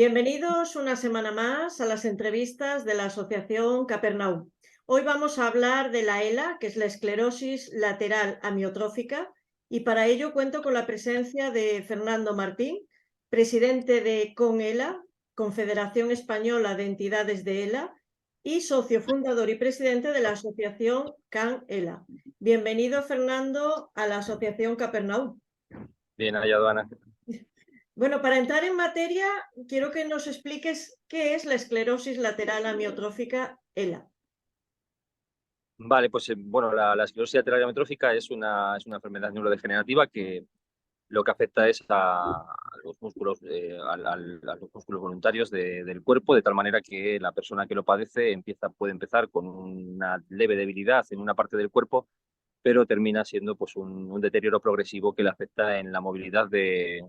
Bienvenidos una semana más a las entrevistas de la Asociación Capernaum. Hoy vamos a hablar de la ELA, que es la esclerosis lateral amiotrófica, y para ello cuento con la presencia de Fernando Martín, presidente de CONELA, Confederación Española de Entidades de ELA, y socio fundador y presidente de la Asociación CAN-ELA. Bienvenido, Fernando, a la Asociación Capernaum. Bien hallado, Ana. Bueno, para entrar en materia, quiero que nos expliques qué es la esclerosis lateral amiotrófica ELA. Vale, pues bueno, la esclerosis lateral amiotrófica es una enfermedad neurodegenerativa que lo que afecta es a los músculos, a los músculos voluntarios del cuerpo, de tal manera que la persona que lo padece puede empezar con una leve debilidad en una parte del cuerpo, pero termina siendo pues un deterioro progresivo que le afecta en la movilidad de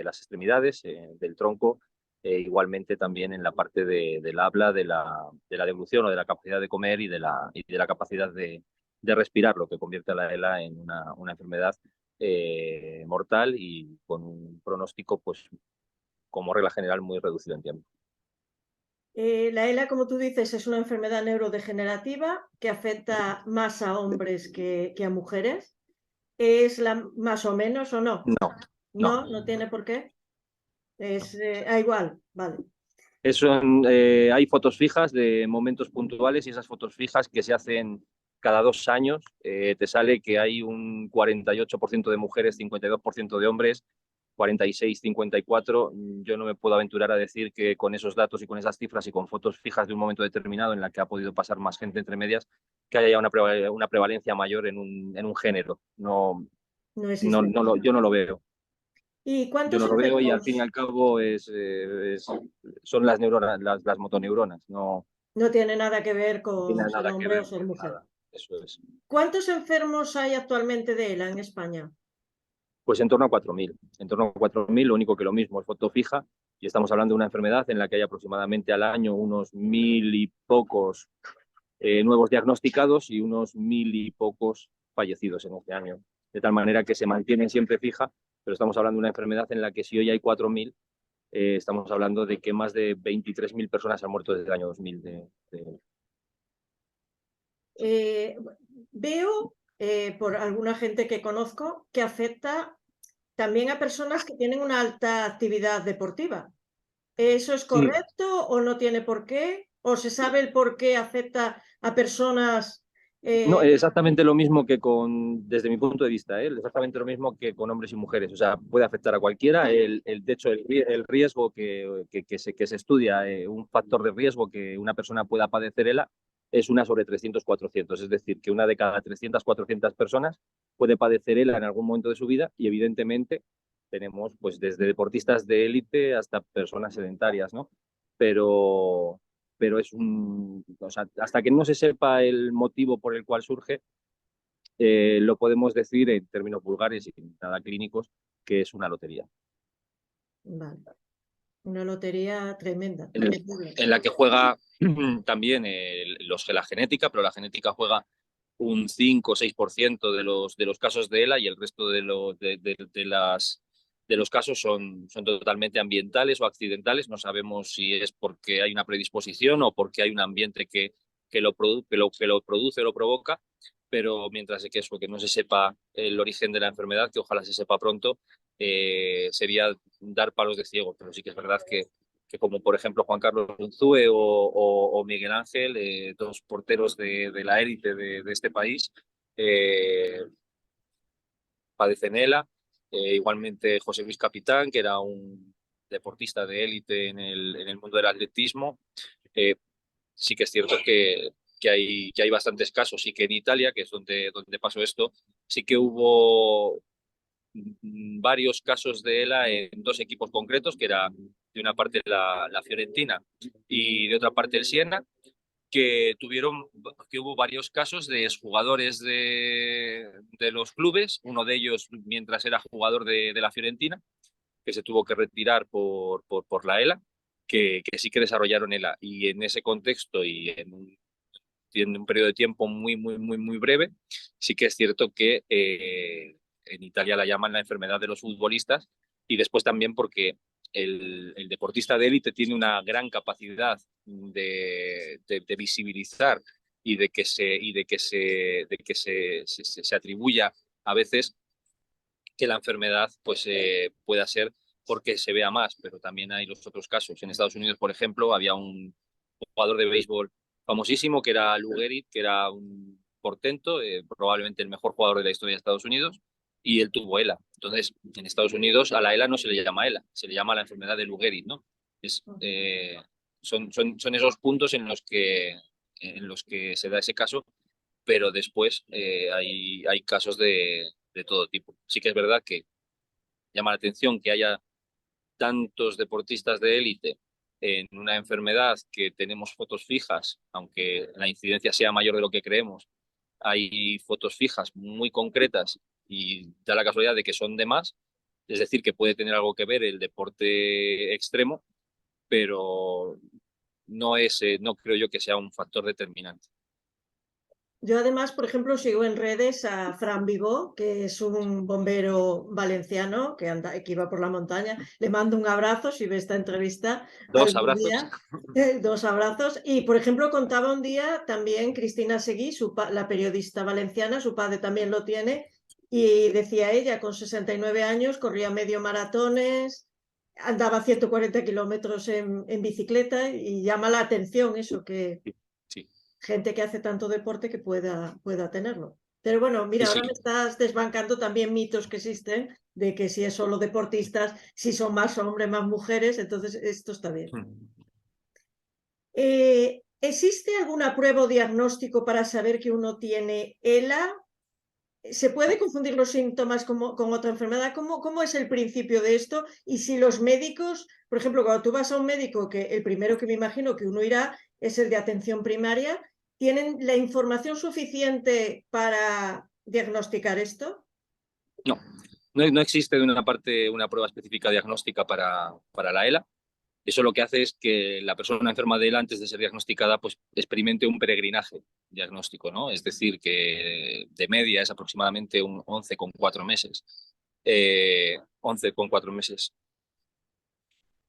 las extremidades, del tronco, igualmente también en la parte del habla, de la deglución o de la capacidad de comer y de la capacidad de respirar, lo que convierte a la ELA en una enfermedad mortal y con un pronóstico, pues, como regla general, muy reducido en tiempo. La ELA, como tú dices, es una enfermedad neurodegenerativa que afecta más a hombres que a mujeres. ¿Es la más o menos o no? No, no. No, no tiene por qué. Es igual, vale. Hay fotos fijas de momentos puntuales y esas fotos fijas que se hacen cada 2 años, te sale que hay un 48% de mujeres, 52% de hombres, 46, 54. Yo no me puedo aventurar a decir que con esos datos y con esas cifras y con fotos fijas de un momento determinado en la que ha podido pasar más gente entre medias, que haya una prevalencia mayor en un género. No, No existe. yo no lo veo. ¿Y Yo cuántos no lo veo y al fin y enfermos? al cabo son las neuronas, las motoneuronas, no No tiene nada que ver tiene con ser nada que hombre o ver ser con mujer. nada. Eso es. ¿Cuántos enfermos hay actualmente de ELA en España? Pues en torno a 4.000. En torno a 4.000, lo único que lo mismo es foto fija y estamos hablando de una enfermedad en la que hay aproximadamente al año unos 1.000 y pocos nuevos diagnosticados y unos 1.000 y pocos fallecidos en este año. De tal manera que se mantiene siempre fija, pero estamos hablando de una enfermedad en la que si hoy hay 4.000, estamos hablando de que más de 23.000 personas han muerto desde el año 2000. Veo por alguna gente que conozco que afecta también a personas que tienen una alta actividad deportiva. ¿Eso es correcto o no tiene por qué? ¿O se sabe el por qué afecta a personas? No, exactamente lo mismo desde mi punto de vista, exactamente lo mismo que con hombres y mujeres. O sea, puede afectar a cualquiera. De hecho, el riesgo que se estudia, un factor de riesgo que una persona pueda padecer ELA, es 1 sobre 300, 400. Es decir, que 1 de cada 300, 400 personas puede padecer ELA en algún momento de su vida y evidentemente tenemos pues desde deportistas de élite hasta personas sedentarias, ¿no? Pero, pero o sea, hasta que no se sepa el motivo por el cual surge, lo podemos decir en términos vulgares y nada clínicos, que es una lotería. Vale. Una lotería tremenda, En, el, terrible. en la que juega también la genética, pero la genética juega un 5 o 6% de los casos de ELA y el resto de los casos son totalmente ambientales o accidentales. No sabemos si es porque hay una predisposición o porque hay un ambiente que lo produce o lo provoca, pero mientras que no se sepa el origen de la enfermedad, que ojalá se sepa pronto, sería dar palos de ciego. Pero sí que es verdad que como por ejemplo Juan Carlos Unzúe o Miguel Ángel, dos porteros de la élite de este país, padecen ELA. Igualmente José Luis Capitán, que era un deportista de élite en el mundo del atletismo. Sí que es cierto que hay bastantes casos y que en Italia, que es donde pasó esto, sí que hubo varios casos de ELA en dos equipos concretos, que era de una parte la Fiorentina y de otra parte el Siena, que hubo varios casos de exjugadores de los clubes, uno de ellos mientras era jugador de la Fiorentina, que se tuvo que retirar por la ELA, que sí que desarrollaron ELA. Y en ese contexto y en un periodo de tiempo muy, muy, muy, muy breve, sí que es cierto que en Italia la llaman la enfermedad de los futbolistas y después también porque el deportista de élite tiene una gran capacidad de visibilizar y de que se atribuya a veces que la enfermedad pues pueda ser porque se vea más, pero también hay los otros casos. En Estados Unidos, por ejemplo, había un jugador de béisbol famosísimo que era Lou Gehrig, que era un portento, probablemente el mejor jugador de la historia de Estados Unidos, y él tuvo ELA. Entonces, en Estados Unidos a la ELA no se le llama ELA, se le llama la enfermedad de Lou Gehrig, ¿no? Es, son esos puntos en los que se da ese caso, pero después hay casos de todo tipo. Sí que es verdad que llama la atención que haya tantos deportistas de élite en una enfermedad que tenemos fotos fijas, aunque la incidencia sea mayor de lo que creemos, hay fotos fijas muy concretas y da la casualidad de que son de más, es decir, que puede tener algo que ver el deporte extremo, pero no creo yo que sea un factor determinante. Yo además, por ejemplo, sigo en redes a Fran Vigó, que es un bombero valenciano que iba por la montaña. Le mando un abrazo si ve esta entrevista Dos algún abrazos. día. Dos abrazos. Y, por ejemplo, contaba un día también Cristina Seguí, la periodista valenciana, su padre también lo tiene, y decía ella, con 69 años, corría medio maratones, andaba 140 kilómetros en bicicleta y llama la atención eso, que Sí, gente que hace tanto deporte que pueda tenerlo. Pero bueno, sí, mira, ahora sí. me estás desbancando también mitos que existen de que si es solo deportistas, si son más hombres, más mujeres, entonces esto está bien. ¿Existe alguna prueba o diagnóstico para saber que uno tiene ELA? ¿Se puede confundir los síntomas con otra enfermedad? ¿Cómo es el principio de esto? Y si los médicos, por ejemplo, cuando tú vas a un médico, que el primero que me imagino que uno irá es el de atención primaria, ¿tienen la información suficiente para diagnosticar esto? No, no existe de una parte una prueba específica diagnóstica para la ELA. Eso lo que hace es que la persona enferma de ELA, antes de ser diagnosticada, pues experimente un peregrinaje diagnóstico, ¿no? Es decir, que de media es aproximadamente un 11,4 meses. 11,4 meses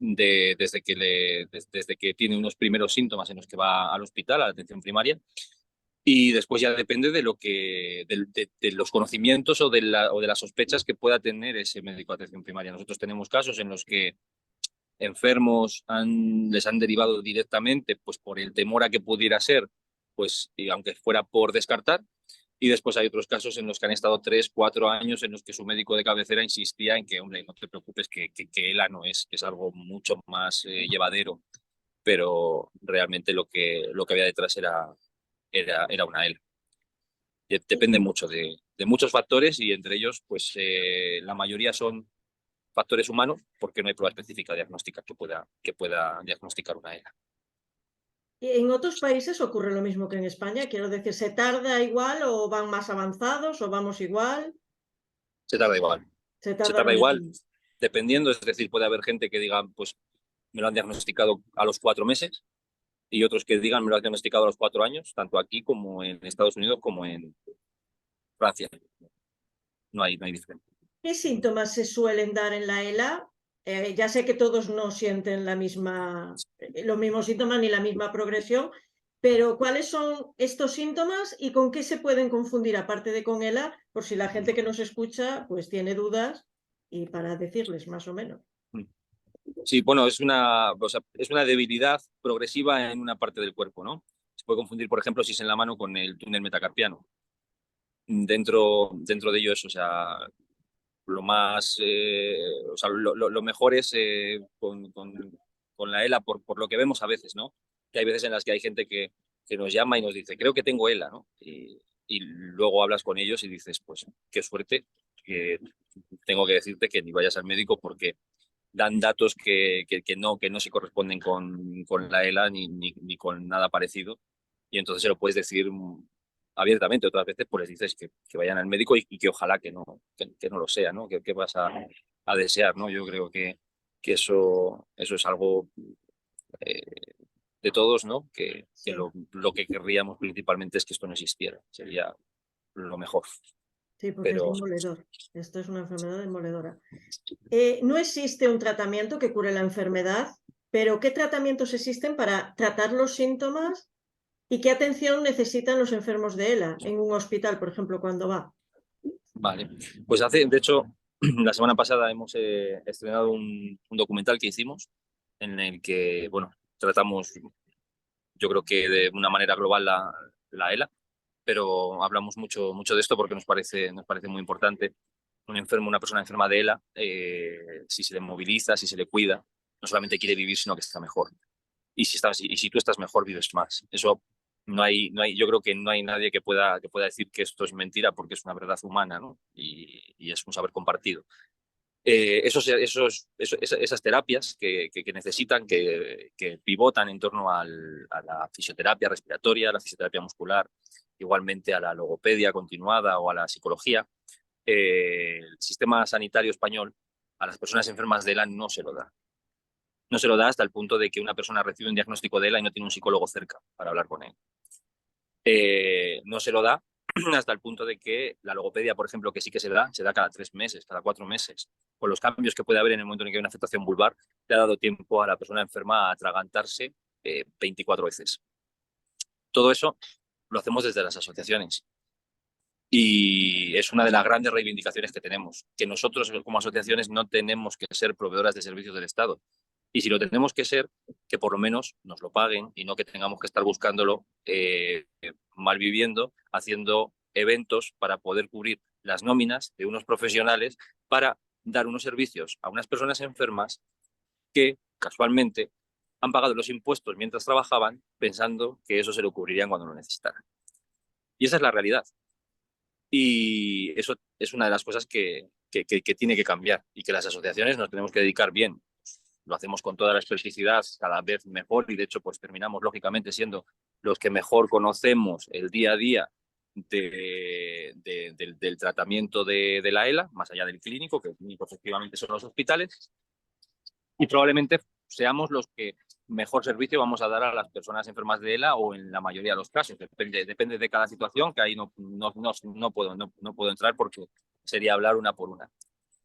desde que tiene unos primeros síntomas en los que va al hospital, a la atención primaria, y después ya depende de los conocimientos o de las sospechas que pueda tener ese médico de atención primaria. Nosotros tenemos casos en los que enfermos les han derivado directamente pues por el temor a que pudiera ser, pues y aunque fuera por descartar. Y después hay otros casos en los que han estado 3, 4 años en los que su médico de cabecera insistía en que, hombre, no te preocupes, que ELA no es, que es algo mucho más llevadero, pero realmente lo que había detrás era una ELA. Depende mucho de muchos factores y entre ellos, pues la mayoría son factores humanos, porque no hay prueba específica diagnóstica que pueda diagnosticar una ELA. ¿Y en otros países ocurre lo mismo que en España? Quiero decir, ¿se tarda igual o van más avanzados o vamos igual? Se tarda igual. Se Se tarda lo tarda igual, mismo. dependiendo, es decir, puede haber gente que diga, pues me lo han diagnosticado a los 4 meses, y otros que digan me lo han diagnosticado a los 4 años, tanto aquí como en Estados Unidos como en Francia. No hay diferencia. ¿Qué síntomas se suelen dar en la ELA? Ya sé que todos no sienten los mismos síntomas ni la misma progresión, pero ¿cuáles son estos síntomas y con qué se pueden confundir, aparte de con ELA, por si la gente que nos escucha pues tiene dudas y para decirles más o menos? Sí, bueno, es una debilidad progresiva en una parte del cuerpo, ¿no? Se puede confundir, por ejemplo, si es en la mano con el túnel metacarpiano. Dentro de ello eso, o sea, lo mejor es con la ELA, por lo que vemos a veces, ¿no? Que hay veces en las que hay gente que nos llama y nos dice, creo que tengo ELA, ¿no? Y luego hablas con ellos y dices, pues qué suerte, que tengo que decirte que ni vayas al médico porque dan datos que no se corresponden con la ELA ni con nada parecido. Y entonces se lo puedes decir abiertamente. Otras veces pues les dices que vayan al médico y que ojalá que no lo sea, ¿no? Que vas a desear, ¿no? Yo creo que eso es algo eh, de todos, ¿no? Que Sí, lo que querríamos principalmente es que esto no existiera. Sería lo mejor. Sí, porque es pero demoledor. Esto es una enfermedad demoledora. No existe un tratamiento que cure la enfermedad, pero ¿qué tratamientos existen para tratar los síntomas y qué atención necesitan los enfermos de ELA en un hospital, por ejemplo, cuando va? vale. Pues de hecho, la semana pasada hemos estrenado un documental que hicimos en el que, bueno, tratamos, yo creo que de una manera global la ELA, pero hablamos mucho de esto porque nos parece muy importante. Un enfermo, una persona enferma de ELA, si se le moviliza, si se le cuida, no solamente quiere vivir, sino que está mejor. Y si tú estás mejor, vives más. Eso yo creo que no hay nadie que pueda decir que esto es mentira porque es una verdad humana, ¿no? Y es un saber compartido. Esas terapias que necesitan, que pivotan en torno a la fisioterapia respiratoria, a la fisioterapia muscular, igualmente a la logopedia continuada o a la psicología, el sistema sanitario español a las personas enfermas de ELA no se lo da. No se lo da hasta el punto de que una persona recibe un diagnóstico de ELA y no tiene un psicólogo cerca para hablar con él. No se lo da hasta el punto de que la logopedia, por ejemplo, que sí que se da cada 3 meses, cada 4 meses. Con los cambios que puede haber en el momento en que hay una afectación vulvar, le ha dado tiempo a la persona enferma a atragantarse 24 veces. Todo eso lo hacemos desde las asociaciones. Y es una de las grandes reivindicaciones que tenemos, que nosotros como asociaciones no tenemos que ser proveedoras de servicios del Estado. Y si lo tenemos que ser, que por lo menos nos lo paguen y no que tengamos que estar buscándolo malviviendo, haciendo eventos para poder cubrir las nóminas de unos profesionales para dar unos servicios a unas personas enfermas que casualmente han pagado los impuestos mientras trabajaban pensando que eso se lo cubrirían cuando lo necesitaran. Y esa es la realidad. Y eso es una de las cosas que tiene que cambiar y que las asociaciones nos tenemos que dedicar bien. Lo hacemos con toda la especificidad, cada vez mejor y de hecho pues terminamos lógicamente siendo los que mejor conocemos el día a día del tratamiento de la ELA, más allá del clínico, que el clínico efectivamente son los hospitales, y probablemente seamos los que mejor servicio vamos a dar a las personas enfermas de ELA o en la mayoría de los casos. Depende de cada situación, que ahí no puedo entrar porque sería hablar una por una.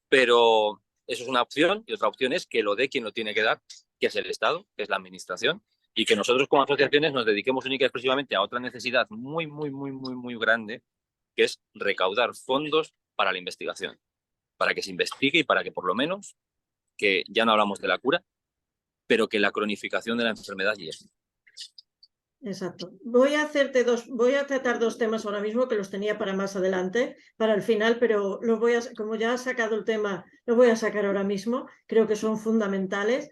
Pero eso es una opción y otra opción es que lo dé quien lo tiene que dar, que es el Estado, que es la Administración, y que nosotros como asociaciones nos dediquemos única y exclusivamente a otra necesidad muy grande, que es recaudar fondos para la investigación, para que se investigue y para que por lo menos, que ya no hablamos de la cura, pero que la cronificación de la enfermedad llegue. Exacto. Voy a tratar dos temas ahora mismo que los tenía para más adelante, para el final, pero como ya ha sacado el tema, lo voy a sacar ahora mismo. Creo que son fundamentales.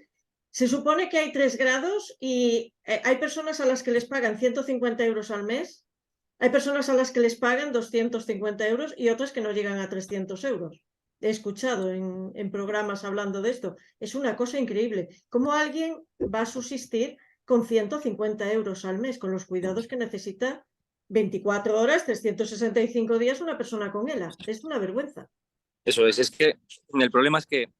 Se supone que hay 3 grados y hay personas a las que les pagan 150 euros al mes, hay personas a las que les pagan 250 euros y otras que no llegan a 300 euros. He escuchado en programas hablando de esto. Es una cosa increíble. ¿Cómo alguien va a subsistir con 150 euros al mes, con los cuidados que necesita 24 horas, 365 días una persona con ELA? Es una vergüenza. Eso es que el problema es que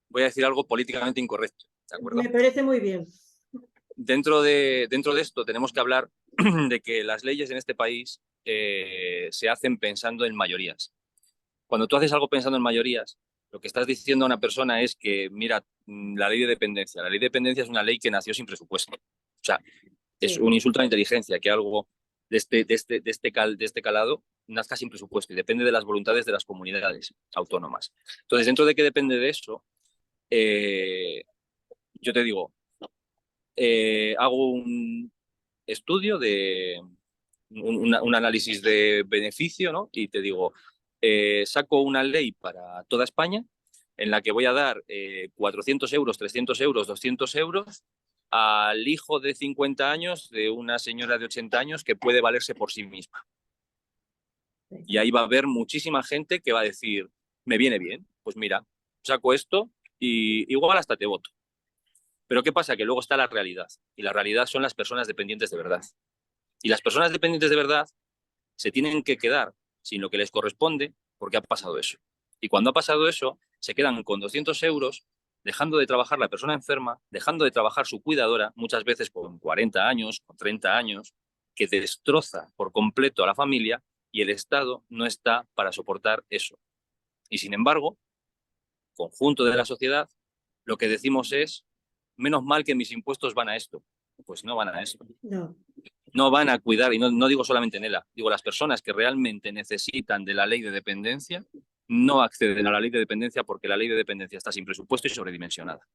voy a decir algo políticamente incorrecto, ¿de acuerdo? Me parece muy bien. Dentro de esto tenemos que hablar de que las leyes en este país se hacen pensando en mayorías. Cuando tú haces algo pensando en mayorías, lo que estás diciendo a una persona es que, mira, la ley de dependencia es una ley que nació sin presupuesto. O sea, es Sí. un insulto a la inteligencia que algo de este calado nazca sin presupuesto y depende de las voluntades de las comunidades autónomas. Entonces, dentro de que depende de eso, yo te digo, hago un estudio de un análisis de beneficio, ¿no? Y te digo, saco una ley para toda España en la que voy a dar 400 euros, 300 euros, 200 euros al hijo de 50 años de una señora de 80 años que puede valerse por sí misma. Y ahí va a haber muchísima gente que va a decir, me viene bien, pues mira, saco esto y igual hasta te voto. Pero ¿qué pasa? Que luego está la realidad. Y la realidad son las personas dependientes de verdad. Y las personas dependientes de verdad se tienen que quedar sin lo que les corresponde porque ha pasado eso. Y cuando ha pasado eso, se quedan con 200 euros, dejando de trabajar la persona enferma, dejando de trabajar su cuidadora, muchas veces con 40 años, con 30 años, que destroza por completo a la familia y el Estado no está para soportar eso. Y sin embargo, conjunto de la sociedad, lo que decimos es, menos mal que mis impuestos van a esto. Pues no van a esto. No. No van a cuidar, y no digo solamente en ELA, digo las personas que realmente necesitan de la ley de dependencia no acceden a la ley de dependencia porque la ley de dependencia está sin presupuesto y sobredimensionada.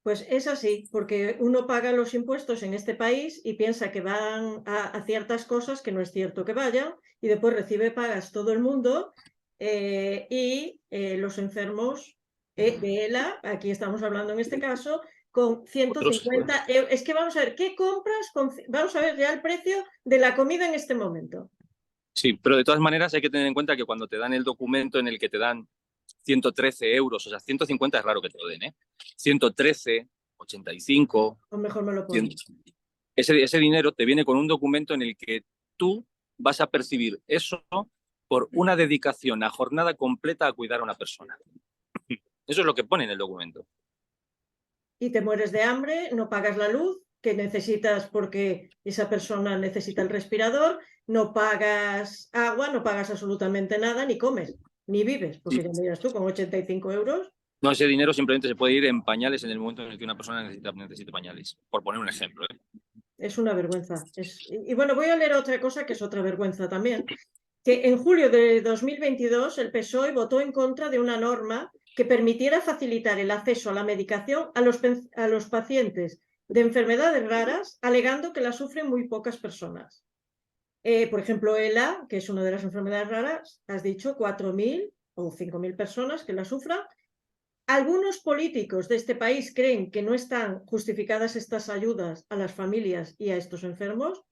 Pues es así, porque uno paga los impuestos en este país y piensa que van a ciertas cosas que no es cierto que vayan, y después recibe pagas todo el mundo y los enfermos de ELA, aquí estamos hablando en este caso, con 150 euros. Es que vamos a ver, ¿qué compras? Vamos a ver ya el precio de la comida en este momento. Sí, pero de todas maneras hay que tener en cuenta que cuando te dan el documento en el que te dan 113 euros, o sea, 150 es raro que te lo den, ¿eh? 113, 85, O mejor me lo 100. pones. Ese dinero te viene con un documento en el que tú vas a percibir eso por una dedicación a jornada completa a cuidar a una persona. Eso es lo que pone en el documento. Y te mueres de hambre, no pagas la luz que necesitas porque esa persona necesita el respirador, no pagas agua, no pagas absolutamente nada, ni comes, ni vives, porque ya me dirás tú, con 85 euros. No, ese dinero simplemente se puede ir en pañales en el momento en el que una persona necesite pañales, por poner un ejemplo, ¿eh? Es una vergüenza. Y bueno, voy a leer otra cosa que es otra vergüenza también, que en julio de 2022 el PSOE votó en contra de una norma que permitiera facilitar el acceso a la medicación a los pacientes de enfermedades raras, alegando que la sufren muy pocas personas. Por ejemplo, ELA, que es una de las enfermedades raras, has dicho 4.000 o 5.000 personas que la sufran. Algunos políticos de este país creen que no están justificadas estas ayudas a las familias y a estos enfermos.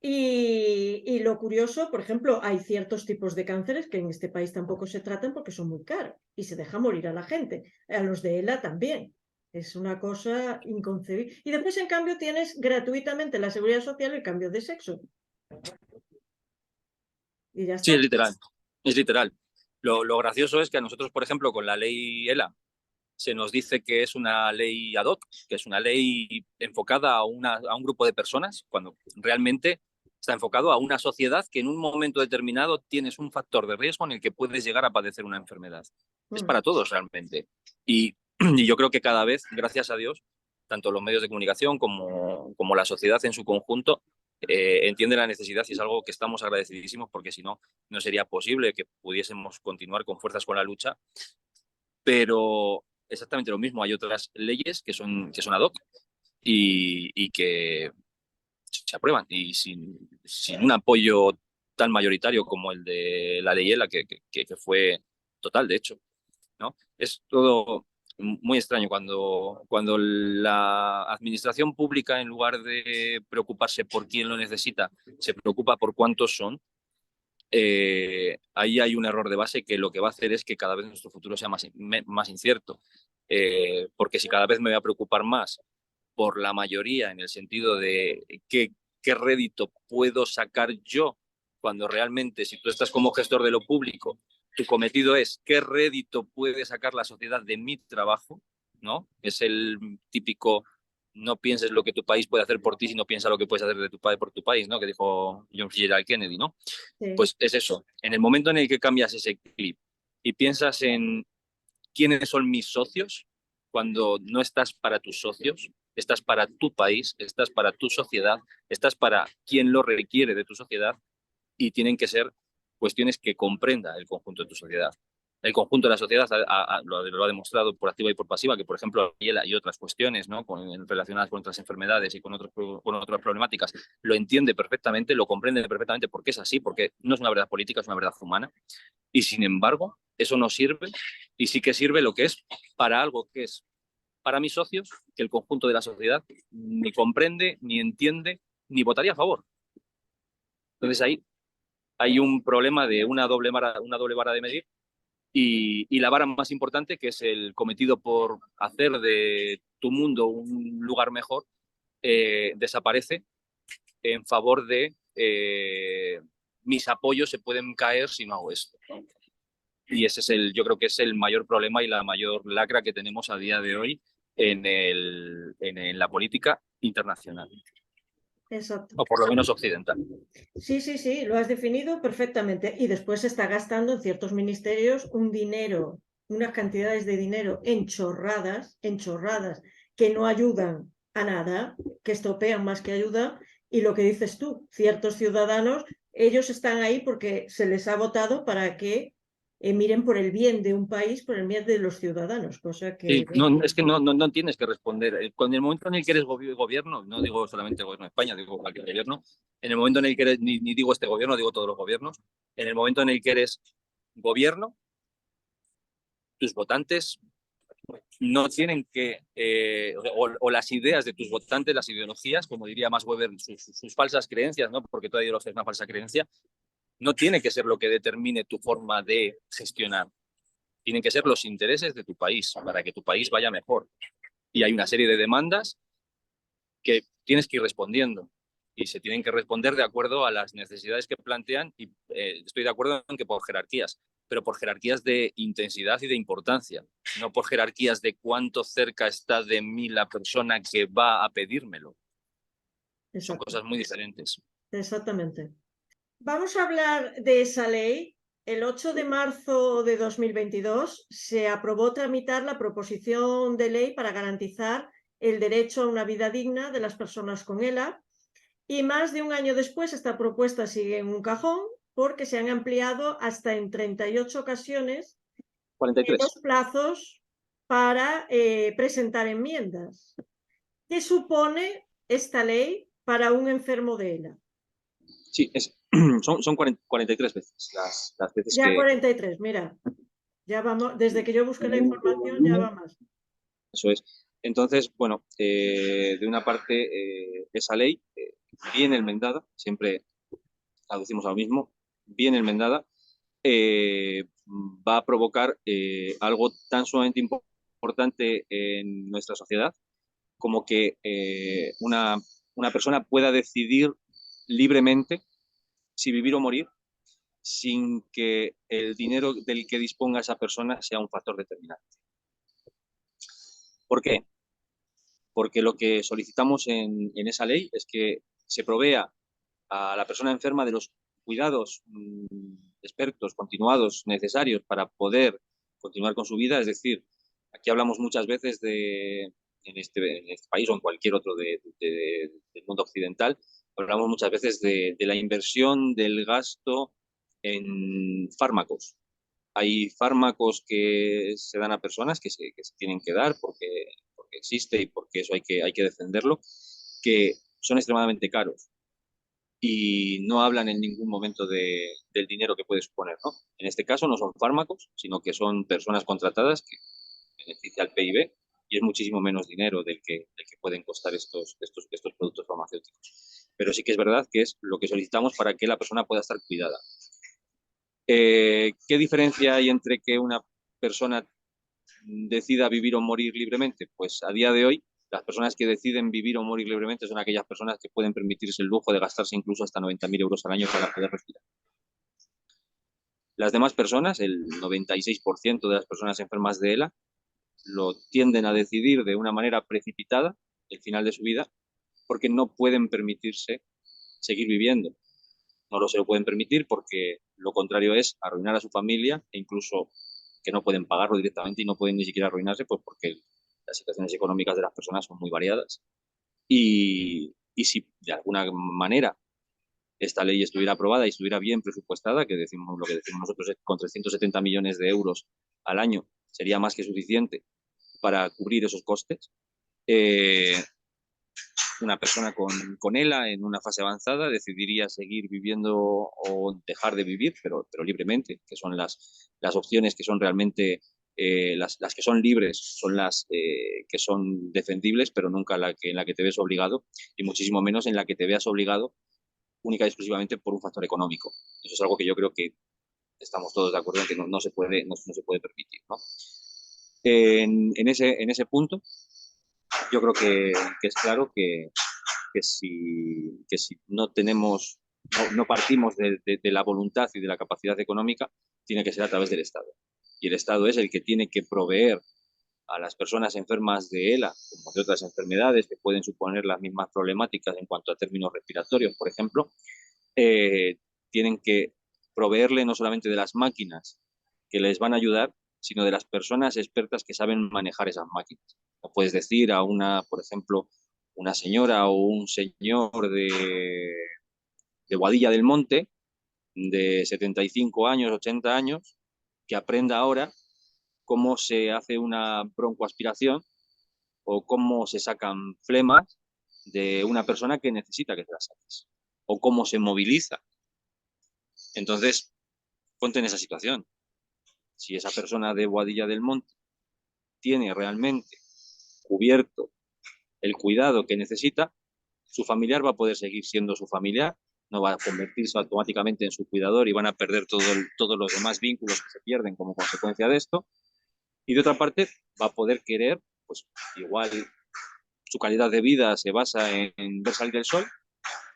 Y lo curioso, por ejemplo, hay ciertos tipos de cánceres que en este país tampoco se tratan porque son muy caros y se deja morir a la gente. A los de ELA también. Es una cosa inconcebible. Y después, en cambio, tienes gratuitamente la seguridad social y el cambio de sexo. Y ya Sí, está. es literal. Es literal. Lo gracioso es que a nosotros, por ejemplo, con la ley ELA, se nos dice que es una ley ad hoc, que es una ley enfocada a un grupo de personas, cuando realmente está enfocado a una sociedad que en un momento determinado tienes un factor de riesgo en el que puedes llegar a padecer una enfermedad. Es para todos realmente. Y yo creo que cada vez, gracias a Dios, tanto los medios de comunicación como la sociedad en su conjunto entiende la necesidad y es algo que estamos agradecidísimos porque si no, no sería posible que pudiésemos continuar con fuerzas con la lucha. Pero exactamente lo mismo, hay otras leyes que son ad hoc y que se aprueban y sin un apoyo tan mayoritario como el de la ley ELA, que fue total, de hecho, ¿no? Es todo muy extraño cuando la administración pública, en lugar de preocuparse por quién lo necesita, se preocupa por cuántos son. Ahí hay un error de base que lo que va a hacer es que cada vez nuestro futuro sea más incierto. Porque si cada vez me voy a preocupar más por la mayoría en el sentido de qué rédito puedo sacar yo, cuando realmente si tú estás como gestor de lo público, tu cometido es qué rédito puede sacar la sociedad de mi trabajo, ¿no? Es el típico no pienses lo que tu país puede hacer por ti, sino piensa lo que puedes hacer de tu país por tu país, ¿no? Que dijo John F. Kennedy, ¿no? Sí. Pues es eso. En el momento en el que cambias ese clip y piensas en quiénes son mis socios, cuando no estás para tus socios, estás para tu país, estás para tu sociedad, estás para quien lo requiere de tu sociedad y tienen que ser cuestiones que comprenda el conjunto de tu sociedad. El conjunto de la sociedad lo ha demostrado por activa y por pasiva, que por ejemplo hay otras cuestiones, ¿no? Relacionadas con otras enfermedades y con otras problemáticas, lo entiende perfectamente, lo comprende perfectamente porque es así, porque no es una verdad política, es una verdad humana. Y sin embargo, eso no sirve y sí que sirve lo que es para algo que es para mis socios, que el conjunto de la sociedad ni comprende, ni entiende, ni votaría a favor. Entonces ahí hay un problema de una doble vara de medir y la vara más importante, que es el cometido por hacer de tu mundo un lugar mejor, desaparece en favor de mis apoyos se pueden caer si no hago esto. Y ese es yo creo que es el mayor problema y la mayor lacra que tenemos a día de hoy en la política internacional. exacto. o por lo menos occidental. Sí, sí, sí, lo has definido perfectamente. Y después se está gastando en ciertos ministerios un dinero, unas cantidades de dinero en chorradas, que no ayudan a nada, que estropean más que ayudan. Y lo que dices tú, ciertos ciudadanos, ellos están ahí porque se les ha votado para que miren por el bien de un país, por el bien de los ciudadanos, cosa que, Sí, no, es que no tienes que responder. Con el momento en el que eres gobierno, no digo solamente el gobierno de España, digo cualquier gobierno, en el momento en el que eres, ni digo este gobierno, digo todos los gobiernos, en el momento en el que eres gobierno, tus votantes no tienen que, o las ideas de tus votantes, las ideologías, como diría Max Weber, sus falsas creencias, ¿no? Porque toda ideología es una falsa creencia, no tiene que ser lo que determine tu forma de gestionar. Tienen que ser los intereses de tu país, para que tu país vaya mejor. Y hay una serie de demandas que tienes que ir respondiendo y se tienen que responder de acuerdo a las necesidades que plantean y estoy de acuerdo en que por jerarquías, pero por jerarquías de intensidad y de importancia, no por jerarquías de cuánto cerca está de mí la persona que va a pedírmelo. Son exacto, cosas muy diferentes. exactamente. Vamos a hablar de esa ley. El 8 de marzo de 2022 se aprobó tramitar la proposición de ley para garantizar el derecho a una vida digna de las personas con ELA y más de un año después esta propuesta sigue en un cajón porque se han ampliado hasta en 38 ocasiones 43. los plazos para presentar enmiendas. ¿Qué supone esta ley para un enfermo de ELA? Sí, son 43 veces las veces Ya que... 43, mira. Ya vamos, desde que yo busqué la información ya va más. Eso es. Entonces, bueno, de una parte, esa ley bien enmendada, siempre aducimos a lo mismo, bien enmendada, va a provocar algo tan sumamente importante en nuestra sociedad como que una persona pueda decidir libremente si vivir o morir sin que el dinero del que disponga esa persona sea un factor determinante. ¿Por qué? Porque lo que solicitamos en esa ley es que se provea a la persona enferma de los cuidados expertos, continuados, necesarios para poder continuar con su vida. Es decir, aquí hablamos muchas veces en este país o en cualquier otro del mundo occidental, hablamos muchas veces de la inversión del gasto en fármacos. Hay fármacos que se dan a personas que se tienen que dar porque existe y porque eso hay que defenderlo, que son extremadamente caros y no hablan en ningún momento del dinero que puede suponer, ¿no? En este caso no son fármacos, sino que son personas contratadas que beneficia al PIB y es muchísimo menos dinero del que pueden costar estos productos farmacéuticos. Pero sí que es verdad que es lo que solicitamos para que la persona pueda estar cuidada. ¿Qué diferencia hay entre que una persona decida vivir o morir libremente? Pues a día de hoy, las personas que deciden vivir o morir libremente son aquellas personas que pueden permitirse el lujo de gastarse incluso hasta 90.000 euros al año para poder respirar. Las demás personas, el 96% de las personas enfermas de ELA, lo tienden a decidir de una manera precipitada el final de su vida porque no pueden permitirse seguir viviendo. No se lo pueden permitir porque lo contrario es arruinar a su familia e incluso que no pueden pagarlo directamente y no pueden ni siquiera arruinarse pues porque las situaciones económicas de las personas son muy variadas. Y si de alguna manera esta ley estuviera aprobada y estuviera bien presupuestada, que decimos lo que decimos nosotros es con 370 millones de euros al año sería más que suficiente para cubrir esos costes, eh, una persona con ELA en una fase avanzada decidiría seguir viviendo o dejar de vivir, pero libremente, que son las opciones que son realmente las que son libres, son las que son defendibles, pero nunca en la que te ves obligado, y muchísimo menos en la que te veas obligado única y exclusivamente por un factor económico. Eso es algo que yo creo que estamos todos de acuerdo en que no se puede permitir, ¿no? En ese punto, yo creo que es claro que si no tenemos, no partimos de la voluntad y de la capacidad económica, tiene que ser a través del Estado. Y el Estado es el que tiene que proveer a las personas enfermas de ELA, como de otras enfermedades que pueden suponer las mismas problemáticas en cuanto a términos respiratorios, por ejemplo, tienen que proveerle no solamente de las máquinas que les van a ayudar, sino de las personas expertas que saben manejar esas máquinas. No puedes decir a una, por ejemplo, una señora o un señor de Boadilla del Monte, de 75 años, 80 años, que aprenda ahora cómo se hace una broncoaspiración o cómo se sacan flemas de una persona que necesita que te las saques, o cómo se moviliza. Entonces, ponte en esa situación. Si esa persona de Boadilla del Monte tiene realmente cubierto el cuidado que necesita, su familiar va a poder seguir siendo su familiar, no va a convertirse automáticamente en su cuidador y van a perder todos los demás vínculos que se pierden como consecuencia de esto. Y de otra parte, va a poder querer, pues igual su calidad de vida se basa en ver salir el sol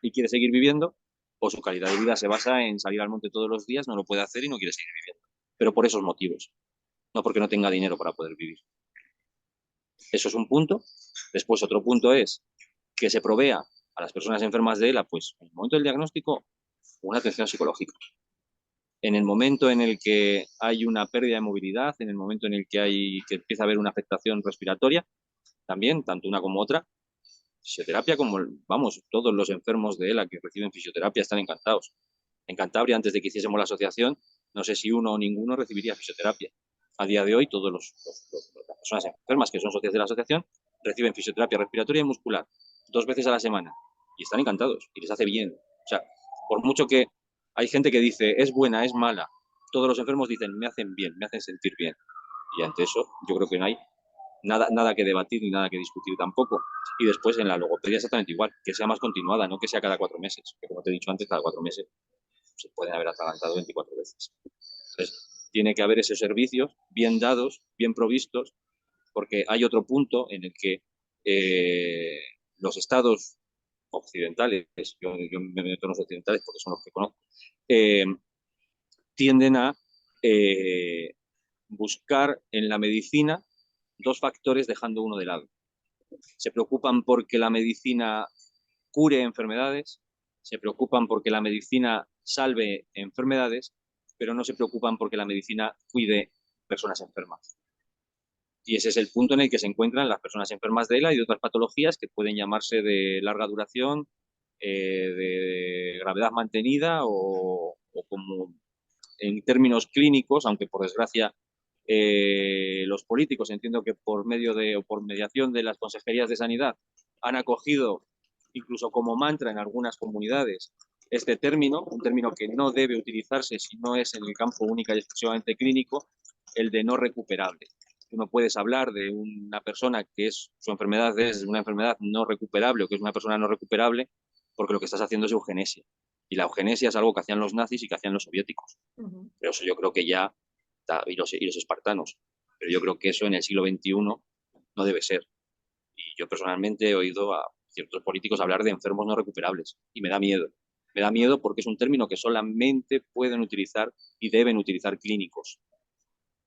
y quiere seguir viviendo, o su calidad de vida se basa en salir al monte todos los días, no lo puede hacer y no quiere seguir viviendo. Pero por esos motivos, no porque no tenga dinero para poder vivir. Eso es un punto. Después otro punto es que se provea a las personas enfermas de ELA, pues en el momento del diagnóstico, una atención psicológica. En el momento en el que hay una pérdida de movilidad, en el momento en el que empieza a haber una afectación respiratoria, también, tanto una como otra, fisioterapia, como, vamos, todos los enfermos de ELA que reciben fisioterapia están encantados. En Cantabria, antes de que hiciésemos la asociación, no sé si uno o ninguno recibiría fisioterapia. A día de hoy, todas las personas enfermas que son socias de la asociación reciben fisioterapia respiratoria y muscular 2 veces a la semana y están encantados y les hace bien. O sea, por mucho que hay gente que dice es buena, es mala, todos los enfermos dicen me hacen bien, me hacen sentir bien. Y ante eso, yo creo que no hay nada que debatir ni nada que discutir tampoco. Y después en la logopedia exactamente igual, que sea más continuada, no que sea cada 4 meses, que como te he dicho antes, cada 4 meses se pueden haber atragantado 24 veces. Entonces, tiene que haber esos servicios bien dados, bien provistos, porque hay otro punto en el que los estados occidentales, yo me meto en los occidentales porque son los que conozco, eh, tienden a buscar en la medicina dos factores dejando uno de lado. Se preocupan porque la medicina cure enfermedades, se preocupan porque la medicina salve enfermedades, pero no se preocupan porque la medicina cuide personas enfermas. Y ese es el punto en el que se encuentran las personas enfermas de ELA y de otras patologías que pueden llamarse de larga duración, de gravedad mantenida o como en términos clínicos, aunque por desgracia los políticos, entiendo que por medio de o por mediación de las consejerías de sanidad, han acogido incluso como mantra en algunas comunidades este término, un término que no debe utilizarse si no es en el campo única y exclusivamente clínico, el de no recuperable. Tú no puedes hablar de una persona que su enfermedad es una enfermedad no recuperable o que es una persona no recuperable porque lo que estás haciendo es eugenesia. Y la eugenesia es algo que hacían los nazis y que hacían los soviéticos. Pero eso yo creo que ya, y los espartanos, pero yo creo que eso en el siglo XXI no debe ser. Y yo personalmente he oído a ciertos políticos hablar de enfermos no recuperables y me da miedo. Me da miedo porque es un término que solamente pueden utilizar y deben utilizar clínicos,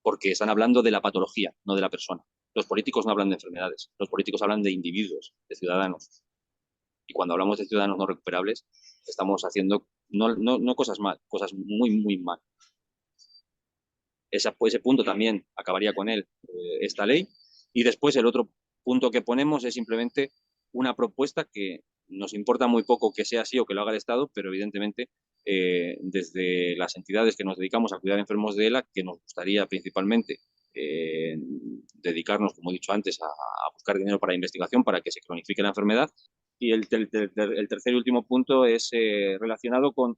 porque están hablando de la patología, no de la persona. Los políticos no hablan de enfermedades, los políticos hablan de individuos, de ciudadanos. Y cuando hablamos de ciudadanos no recuperables, estamos haciendo no cosas mal, cosas muy, muy mal. Ese punto también acabaría con él esta ley. Y después el otro punto que ponemos es simplemente una propuesta que nos importa muy poco que sea así o que lo haga el Estado, pero evidentemente desde las entidades que nos dedicamos a cuidar enfermos de ELA, que nos gustaría principalmente dedicarnos, como he dicho antes, a buscar dinero para investigación para que se cronifique la enfermedad. Y el tercer y último punto es relacionado con,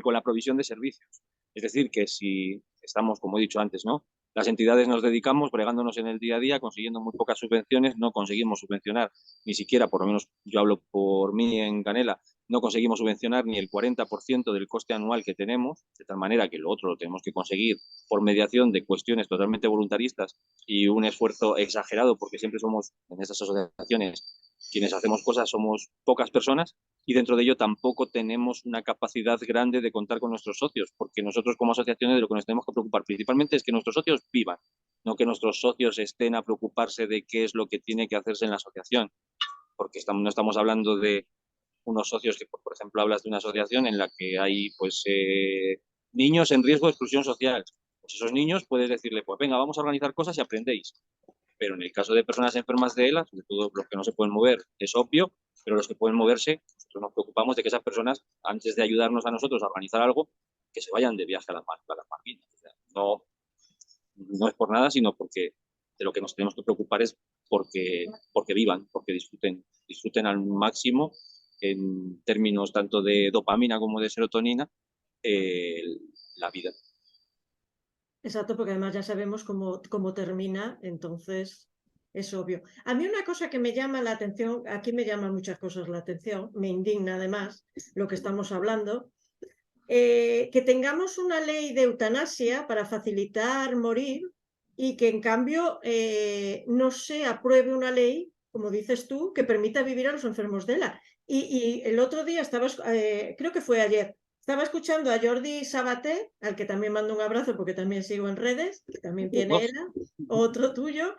con la provisión de servicios. Es decir, que si estamos, como he dicho antes, ¿no? Las entidades nos dedicamos bregándonos en el día a día, consiguiendo muy pocas subvenciones, no conseguimos subvencionar ni siquiera, por lo menos yo hablo por mí en Canela, no conseguimos subvencionar ni el 40% del coste anual que tenemos, de tal manera que lo otro lo tenemos que conseguir por mediación de cuestiones totalmente voluntaristas y un esfuerzo exagerado, porque siempre somos en estas asociaciones quienes hacemos cosas, somos pocas personas y dentro de ello tampoco tenemos una capacidad grande de contar con nuestros socios, porque nosotros como asociaciones de lo que nos tenemos que preocupar principalmente es que nuestros socios vivan, no que nuestros socios estén a preocuparse de qué es lo que tiene que hacerse en la asociación, porque no estamos hablando de unos socios que, por ejemplo, hablas de una asociación en la que hay pues niños en riesgo de exclusión social. Pues esos niños puedes decirle, pues venga, vamos a organizar cosas y aprendéis. Pero en el caso de personas enfermas de ELA, sobre todo los que no se pueden mover, es obvio, pero los que pueden moverse, nosotros nos preocupamos de que esas personas, antes de ayudarnos a nosotros a organizar algo, que se vayan de viaje a las Malvinas. O sea, no es por nada, sino porque de lo que nos tenemos que preocupar es porque vivan, porque disfruten al máximo en términos tanto de dopamina como de serotonina eh, la vida. Exacto, porque además ya sabemos cómo termina, entonces es obvio. A mí una cosa que me llama la atención, aquí me llaman muchas cosas la atención, me indigna además lo que estamos hablando, que tengamos una ley de eutanasia para facilitar morir y que en cambio no se apruebe una ley, como dices tú, que permita vivir a los enfermos de ELA. Y el otro día creo que fue ayer, estaba escuchando a Jordi Sabaté, al que también mando un abrazo porque también sigo en redes, que también tiene ELA, otro tuyo,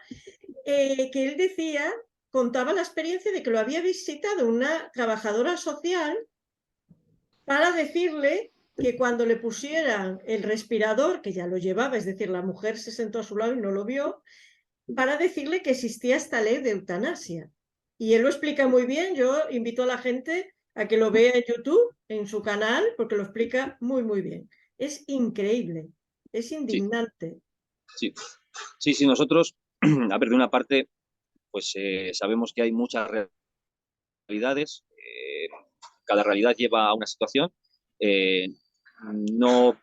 que él decía, contaba la experiencia de que lo había visitado una trabajadora social para decirle que cuando le pusieran el respirador, que ya lo llevaba, es decir, la mujer se sentó a su lado y no lo vio, para decirle que existía esta ley de eutanasia. Y él lo explica muy bien, yo invito a la gente a que lo vea en YouTube, en su canal, porque lo explica muy, muy bien. Es increíble, es Sí, indignante. sí, sí, sí, nosotros, a ver, de una parte, pues sabemos que hay muchas realidades, cada realidad lleva a una situación, eh, no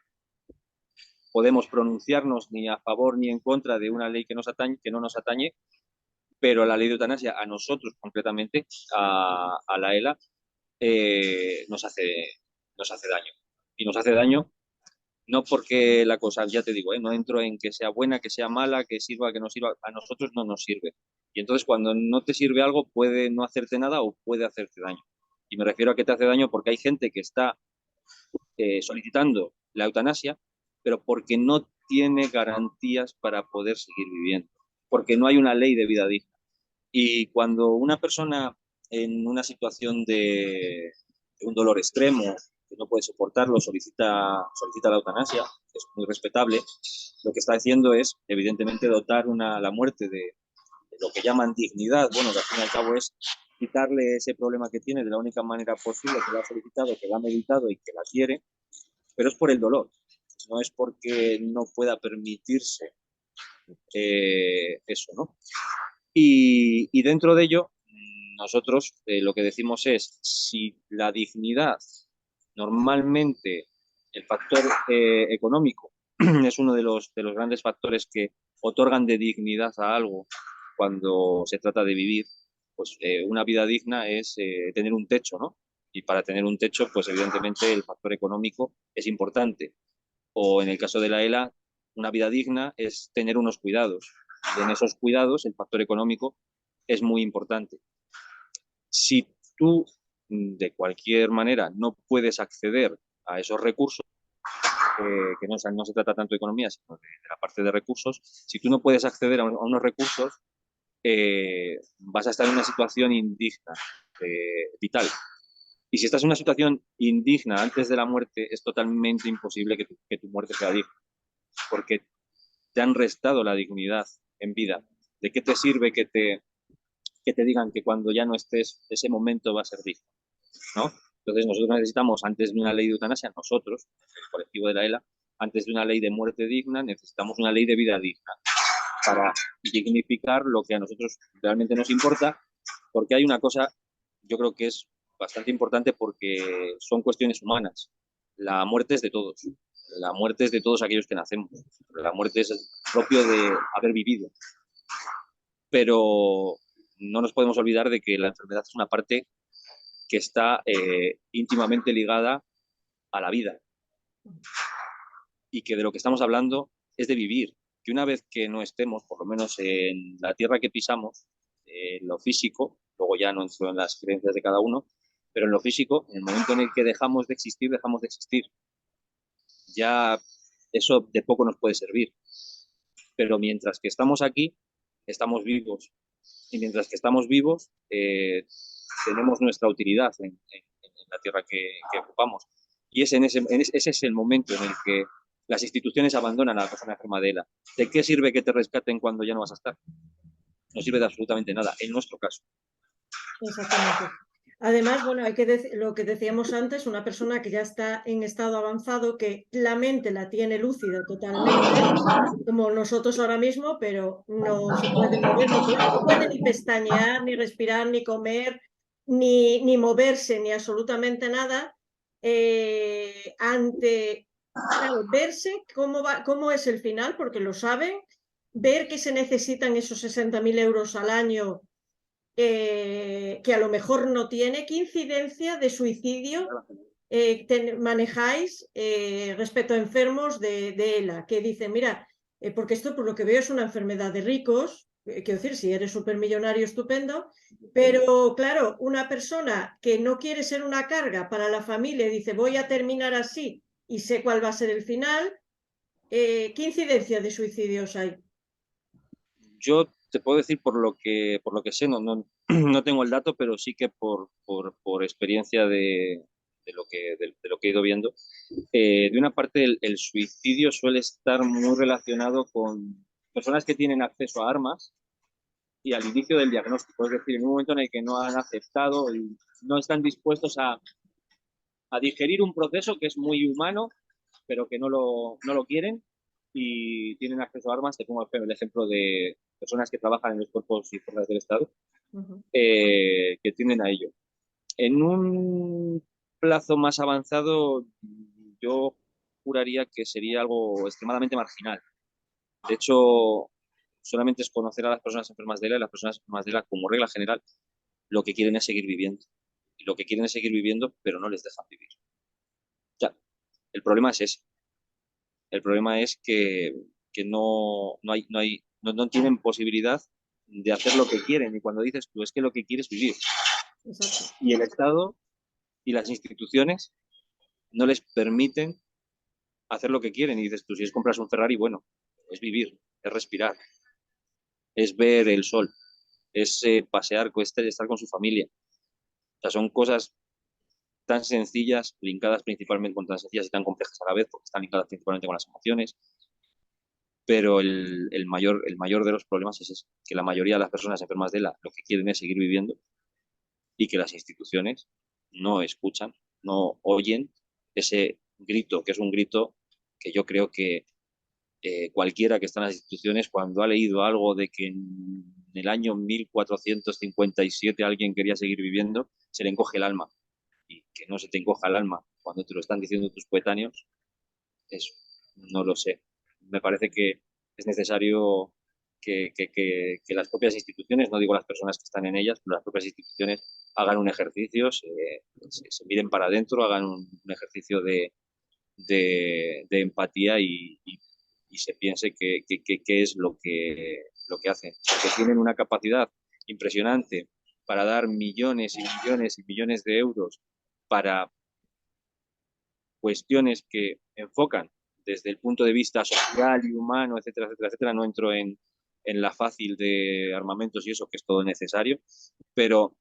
podemos pronunciarnos ni a favor ni en contra de una ley que no nos atañe, pero la ley de eutanasia a nosotros concretamente, a la ELA, nos hace daño. Y nos hace daño no porque la cosa, ya te digo, no entro en que sea buena, que sea mala, que sirva, que no sirva, a nosotros no nos sirve. Y entonces cuando no te sirve algo puede no hacerte nada o puede hacerte daño. Y me refiero a que te hace daño porque hay gente que está solicitando la eutanasia, pero porque no tiene garantías para poder seguir viviendo, porque no hay una ley de vida digna. Y cuando una persona en una situación de un dolor extremo, que no puede soportarlo, solicita la eutanasia, es muy respetable, lo que está haciendo es, evidentemente, dotar la muerte de lo que llaman dignidad, bueno, que al fin y al cabo es quitarle ese problema que tiene de la única manera posible, que lo ha solicitado, que lo ha meditado y que la quiere, pero es por el dolor, no es porque no pueda permitirse eso, ¿no? Y dentro de ello, nosotros lo que decimos es, si la dignidad, normalmente el factor económico es uno de los grandes factores que otorgan de dignidad a algo cuando se trata de vivir, pues una vida digna es tener un techo, ¿no? Y para tener un techo, pues evidentemente el factor económico es importante. O en el caso de la ELA, una vida digna es tener unos cuidados. Y en esos cuidados el factor económico es muy importante. Si tú de cualquier manera no puedes acceder a esos recursos, que no se trata tanto de economía, sino de la parte de recursos, si tú no puedes acceder a unos recursos, vas a estar en una situación indigna, vital. Y si estás en una situación indigna antes de la muerte, es totalmente imposible que tu muerte sea digna, porque te han restado la dignidad en vida. ¿De qué te sirve que te digan que cuando ya no estés, ese momento va a ser digno, ¿no? Entonces nosotros necesitamos, antes de una ley de eutanasia, nosotros, el colectivo de la ELA, antes de una ley de muerte digna, necesitamos una ley de vida digna para dignificar lo que a nosotros realmente nos importa, porque hay una cosa, yo creo que es bastante importante porque son cuestiones humanas. La muerte es de todos. La muerte es de todos aquellos que nacemos. La muerte es propio de haber vivido. Pero no nos podemos olvidar de que la enfermedad es una parte que está íntimamente ligada a la vida y que de lo que estamos hablando es de vivir. Que una vez que no estemos, por lo menos en la tierra que pisamos, en lo físico, luego ya no entro en las creencias de cada uno, pero en lo físico, en el momento en el que dejamos de existir, dejamos de existir. Ya eso de poco nos puede servir. pero mientras que estamos aquí, estamos vivos. Y mientras que estamos vivos, tenemos nuestra utilidad en la tierra que ocupamos. Y ese es el momento en el que las instituciones abandonan a la persona enferma de ELA. ¿De qué sirve que te rescaten cuando ya no vas a estar? No sirve de absolutamente nada, en nuestro caso. Exactamente. Además, bueno, hay que lo que decíamos antes, una persona que ya está en estado avanzado, que la mente la tiene lúcida totalmente, como nosotros ahora mismo, pero no se puede mover, no puede ni pestañear, ni respirar, ni comer, ni moverse, ni absolutamente nada, ante, claro, verse cómo es el final, porque lo saben, ver que se necesitan esos 60.000 euros al año que a lo mejor no tiene. ¿Qué incidencia de suicidio manejáis respecto a enfermos de ELA? Que dicen, mira, porque esto por lo que veo es una enfermedad de ricos, quiero decir, si eres supermillonario, estupendo, pero claro, una persona que no quiere ser una carga para la familia y dice, voy a terminar así y sé cuál va a ser el final, ¿qué incidencia de suicidios hay? Yo te puedo decir por lo que sé, no tengo el dato, pero sí que por experiencia de lo que he ido viendo, de una parte el suicidio suele estar muy relacionado con personas que tienen acceso a armas y al inicio del diagnóstico, es decir, en un momento en el que no han aceptado y no están dispuestos a digerir un proceso que es muy humano, pero que no lo quieren y tienen acceso a armas. Te pongo el ejemplo de personas que trabajan en los cuerpos y fuerzas del Estado, que tienden a ello. En un plazo más avanzado, yo juraría que sería algo extremadamente marginal. De hecho, solamente es conocer a las personas enfermas de ELA y las personas enfermas de ELA, como regla general, lo que quieren es seguir viviendo. Y lo que quieren es seguir viviendo, pero no les dejan vivir. O sea, el problema es ese. El problema es que no tienen posibilidad de hacer lo que quieren. Y cuando dices tú, es que lo que quieres es vivir. Exacto. Y el Estado y las instituciones no les permiten hacer lo que quieren. Y dices tú, si es compras un Ferrari, bueno, es vivir, es respirar, es ver el sol, es pasear, estar con su familia. O sea, son cosas tan sencillas, linkadas principalmente con tan sencillas y tan complejas a la vez, porque están linkadas principalmente con las emociones. Pero el mayor de los problemas es ese, que la mayoría de las personas enfermas de ELA lo que quieren es seguir viviendo y que las instituciones no escuchan, no oyen ese grito, que es un grito que yo creo que cualquiera que está en las instituciones, cuando ha leído algo de que en el año 1457 alguien quería seguir viviendo, se le encoge el alma. Y que no se te encoja el alma cuando te lo están diciendo tus coetáneos, eso no lo sé. Me parece que es necesario que las propias instituciones, no digo las personas que están en ellas, pero las propias instituciones hagan un ejercicio, se miren para adentro, hagan un ejercicio de empatía y se piense qué es lo que hacen. Que tienen una capacidad impresionante para dar millones y millones y millones de euros para cuestiones que enfocan desde el punto de vista social y humano, etcétera, etcétera, etcétera. No entro en la fácil de armamentos y eso, que es todo necesario, pero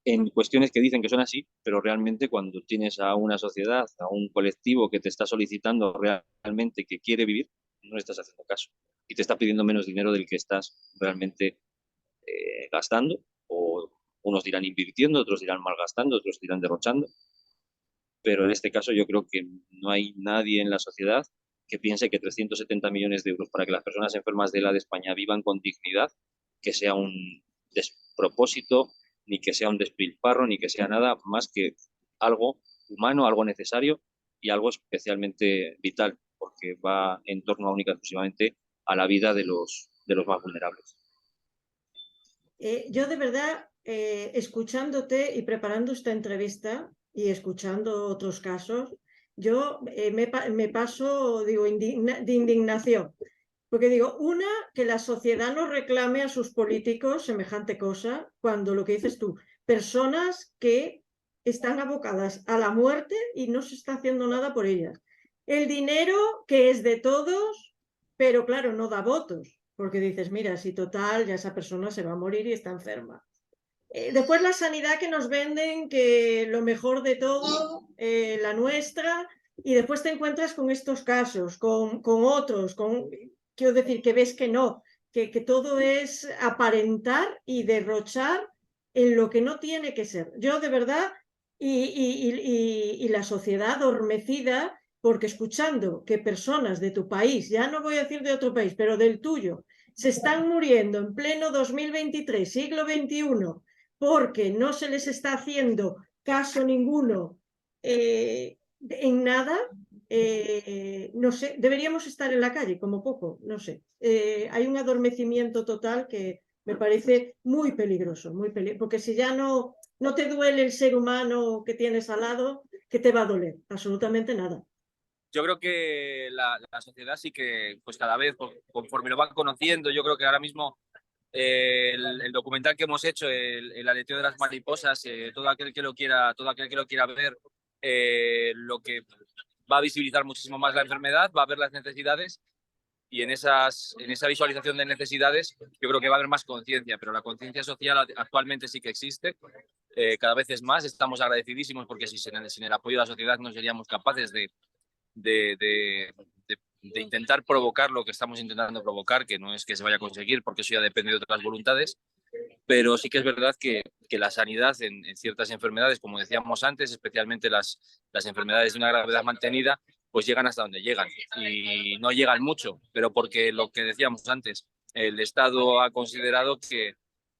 en cuestiones que dicen que son así, pero realmente cuando tienes a una sociedad, a un colectivo que te está solicitando realmente que quiere vivir, no le estás haciendo caso y te está pidiendo menos dinero del que estás realmente gastando, o unos dirán invirtiendo, otros dirán malgastando, otros dirán derrochando, pero en este caso yo creo que no hay nadie en la sociedad que piense que 370 millones de euros para que las personas enfermas de ELA de España vivan con dignidad, que sea un despropósito, ni que sea un despilfarro, ni que sea nada más que algo humano, algo necesario y algo especialmente vital, porque va en torno a única y exclusivamente a la vida de los más vulnerables. Yo de verdad, escuchándote y preparando esta entrevista y escuchando otros casos, yo me paso, digo, de indignación. Porque digo, una, que la sociedad no reclame a sus políticos semejante cosa, cuando lo que dices tú, personas que están abocadas a la muerte y no se está haciendo nada por ellas. El dinero que es de todos, pero claro, no da votos, porque dices, mira, si total, ya esa persona se va a morir y está enferma. Después la sanidad que nos venden, que lo mejor de todo, la nuestra, y después te encuentras con estos casos, con otros, quiero decir, que ves que no, que todo es aparentar y derrochar en lo que no tiene que ser. Yo de verdad, y la sociedad adormecida, porque escuchando que personas de tu país, ya no voy a decir de otro país, pero del tuyo, se están muriendo en pleno 2023, siglo XXI, porque no se les está haciendo caso ninguno en nada, no sé, deberíamos estar en la calle como poco, no sé. Hay un adormecimiento total que me parece muy peligroso, porque si ya no te duele el ser humano que tienes al lado, ¿qué te va a doler? Absolutamente nada. Yo creo que la sociedad sí que, pues cada vez, conforme lo van conociendo, yo creo que ahora mismo el documental que hemos hecho, el aleteo de las mariposas, todo aquel que lo quiera ver, lo que va a visibilizar muchísimo más la enfermedad, va a ver las necesidades y en esa visualización de necesidades yo creo que va a haber más conciencia, pero la conciencia social actualmente sí que existe, cada vez es más, estamos agradecidísimos porque sin el apoyo de la sociedad no seríamos capaces de, de, de intentar provocar lo que estamos intentando provocar, que no es que se vaya a conseguir porque eso ya depende de otras voluntades, pero sí que es verdad que la sanidad en ciertas enfermedades, como decíamos antes, especialmente las enfermedades de una gravedad mantenida, pues llegan hasta donde llegan y no llegan mucho, pero porque lo que decíamos antes, el Estado ha considerado que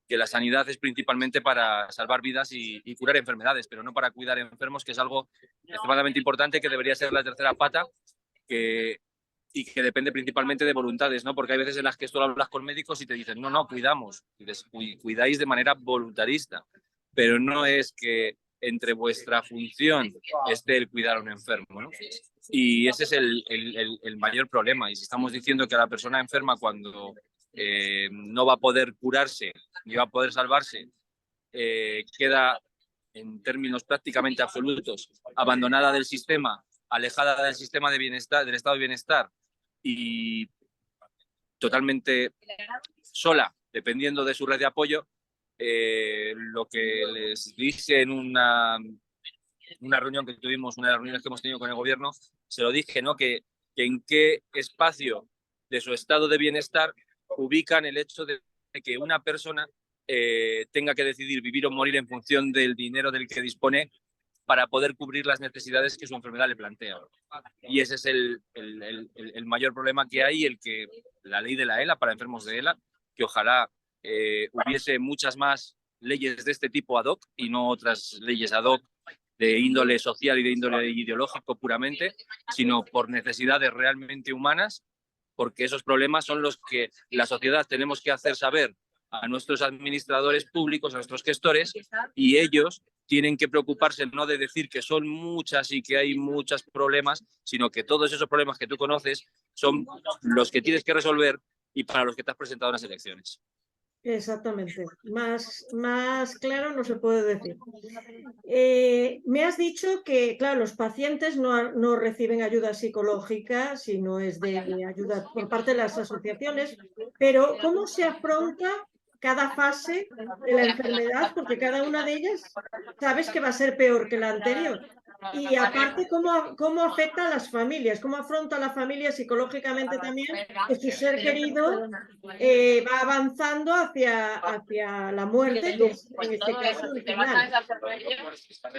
la sanidad es principalmente para salvar vidas y curar enfermedades, pero no para cuidar enfermos, que es algo extremadamente importante que debería ser la tercera pata que, y que depende principalmente de voluntades, ¿no? Porque hay veces en las que esto lo hablas con médicos y te dicen, no, no, cuidamos, cuidáis de manera voluntarista, pero no es que entre vuestra función esté el cuidar a un enfermo, ¿no? Y ese es el mayor problema. Y si estamos diciendo que a la persona enferma cuando no va a poder curarse ni va a poder salvarse, queda en términos prácticamente absolutos abandonada del sistema, alejada del sistema de bienestar, del estado de bienestar y totalmente sola, dependiendo de su red de apoyo, lo que les dije en una reunión que tuvimos, una de las reuniones que hemos tenido con el gobierno, se lo dije, ¿no? Que en qué espacio de su estado de bienestar ubican el hecho de que una persona tenga que decidir vivir o morir en función del dinero del que dispone para poder cubrir las necesidades que su enfermedad le plantea. Y ese es el mayor problema que hay, la ley de la ELA para enfermos de ELA, que ojalá hubiese muchas más leyes de este tipo ad hoc y no otras leyes ad hoc de índole social y de índole ideológico puramente, sino por necesidades realmente humanas, porque esos problemas son los que la sociedad tenemos que hacer saber a nuestros administradores públicos, a nuestros gestores, y ellos tienen que preocuparse no de decir que son muchas y que hay muchos problemas, sino que todos esos problemas que tú conoces son los que tienes que resolver y para los que te has presentado en las elecciones. Exactamente, más claro no se puede decir. Me has dicho que, claro, los pacientes no reciben ayuda psicológica, sino es de ayuda por parte de las asociaciones, pero ¿cómo se afronta cada fase de la enfermedad? Porque cada una de ellas sabes que va a ser peor que la anterior. Y aparte, ¿cómo afecta a las familias? ¿Cómo afronta la familia psicológicamente también que su ser querido va avanzando hacia la muerte, que es en este caso el final?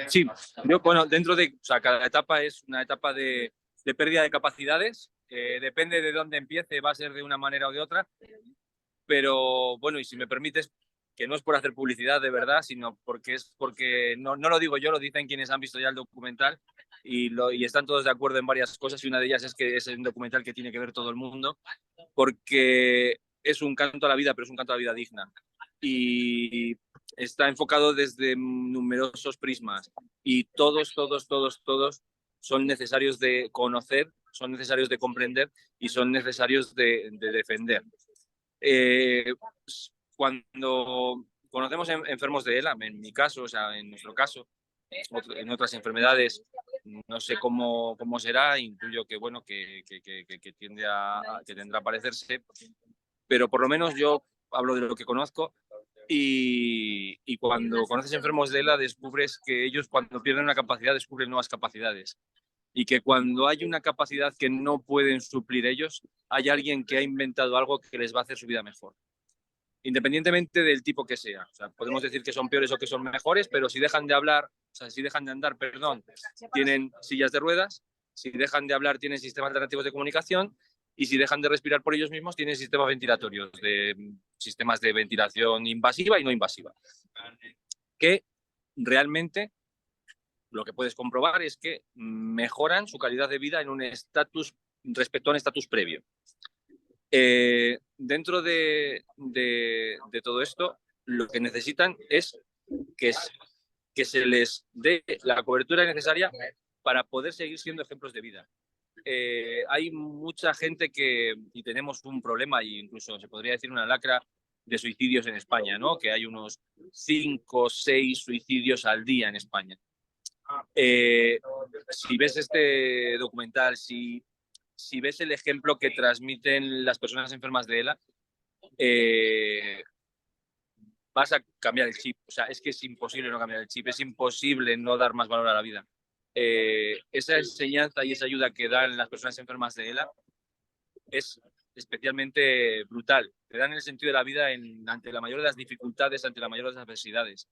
Sí, yo, bueno, o sea, cada etapa es una etapa de pérdida de capacidades, depende de dónde empiece, va a ser de una manera o de otra, pero bueno, y si me permites, que no es por hacer publicidad de verdad, sino porque no lo digo yo, lo dicen quienes han visto ya el documental y están todos de acuerdo en varias cosas y una de ellas es que es un documental que tiene que ver todo el mundo porque es un canto a la vida, pero es un canto a la vida digna y está enfocado desde numerosos prismas y todos son necesarios de conocer, son necesarios de comprender y son necesarios de defender. Cuando conocemos enfermos de ELA, en mi caso, o sea, en nuestro caso, en otras enfermedades, No sé cómo será, intuyo que, bueno, que tendrá a parecerse, pero por lo menos yo hablo de lo que conozco y cuando conoces enfermos de ELA descubres que ellos cuando pierden una capacidad descubren nuevas capacidades y que cuando hay una capacidad que no pueden suplir ellos, hay alguien que ha inventado algo que les va a hacer su vida mejor. Independientemente del tipo que sea. O sea, podemos decir que son peores o que son mejores, pero si dejan de hablar, o sea, si dejan de andar, perdón, tienen sillas de ruedas, si dejan de hablar, tienen sistemas alternativos de comunicación, y si dejan de respirar por ellos mismos, tienen sistemas ventilatorios, sistemas de ventilación invasiva y no invasiva. Que realmente lo que puedes comprobar es que mejoran su calidad de vida en un estatus respecto a un estatus previo. Dentro de todo esto, lo que necesitan es que se les dé la cobertura necesaria para poder seguir siendo ejemplos de vida. Hay mucha gente y tenemos un problema, e incluso se podría decir una lacra de suicidios en España, ¿no? Que hay unos 5 o 6 suicidios al día en España. Si ves este documental, si ves el ejemplo que transmiten las personas enfermas de ELA, vas a cambiar el chip. O sea, es que es imposible no cambiar el chip, es imposible no dar más valor a la vida. Esa enseñanza y esa ayuda que dan las personas enfermas de ELA es especialmente brutal. Te dan el sentido de la vida ante la mayor de las dificultades, ante la mayor de las adversidades.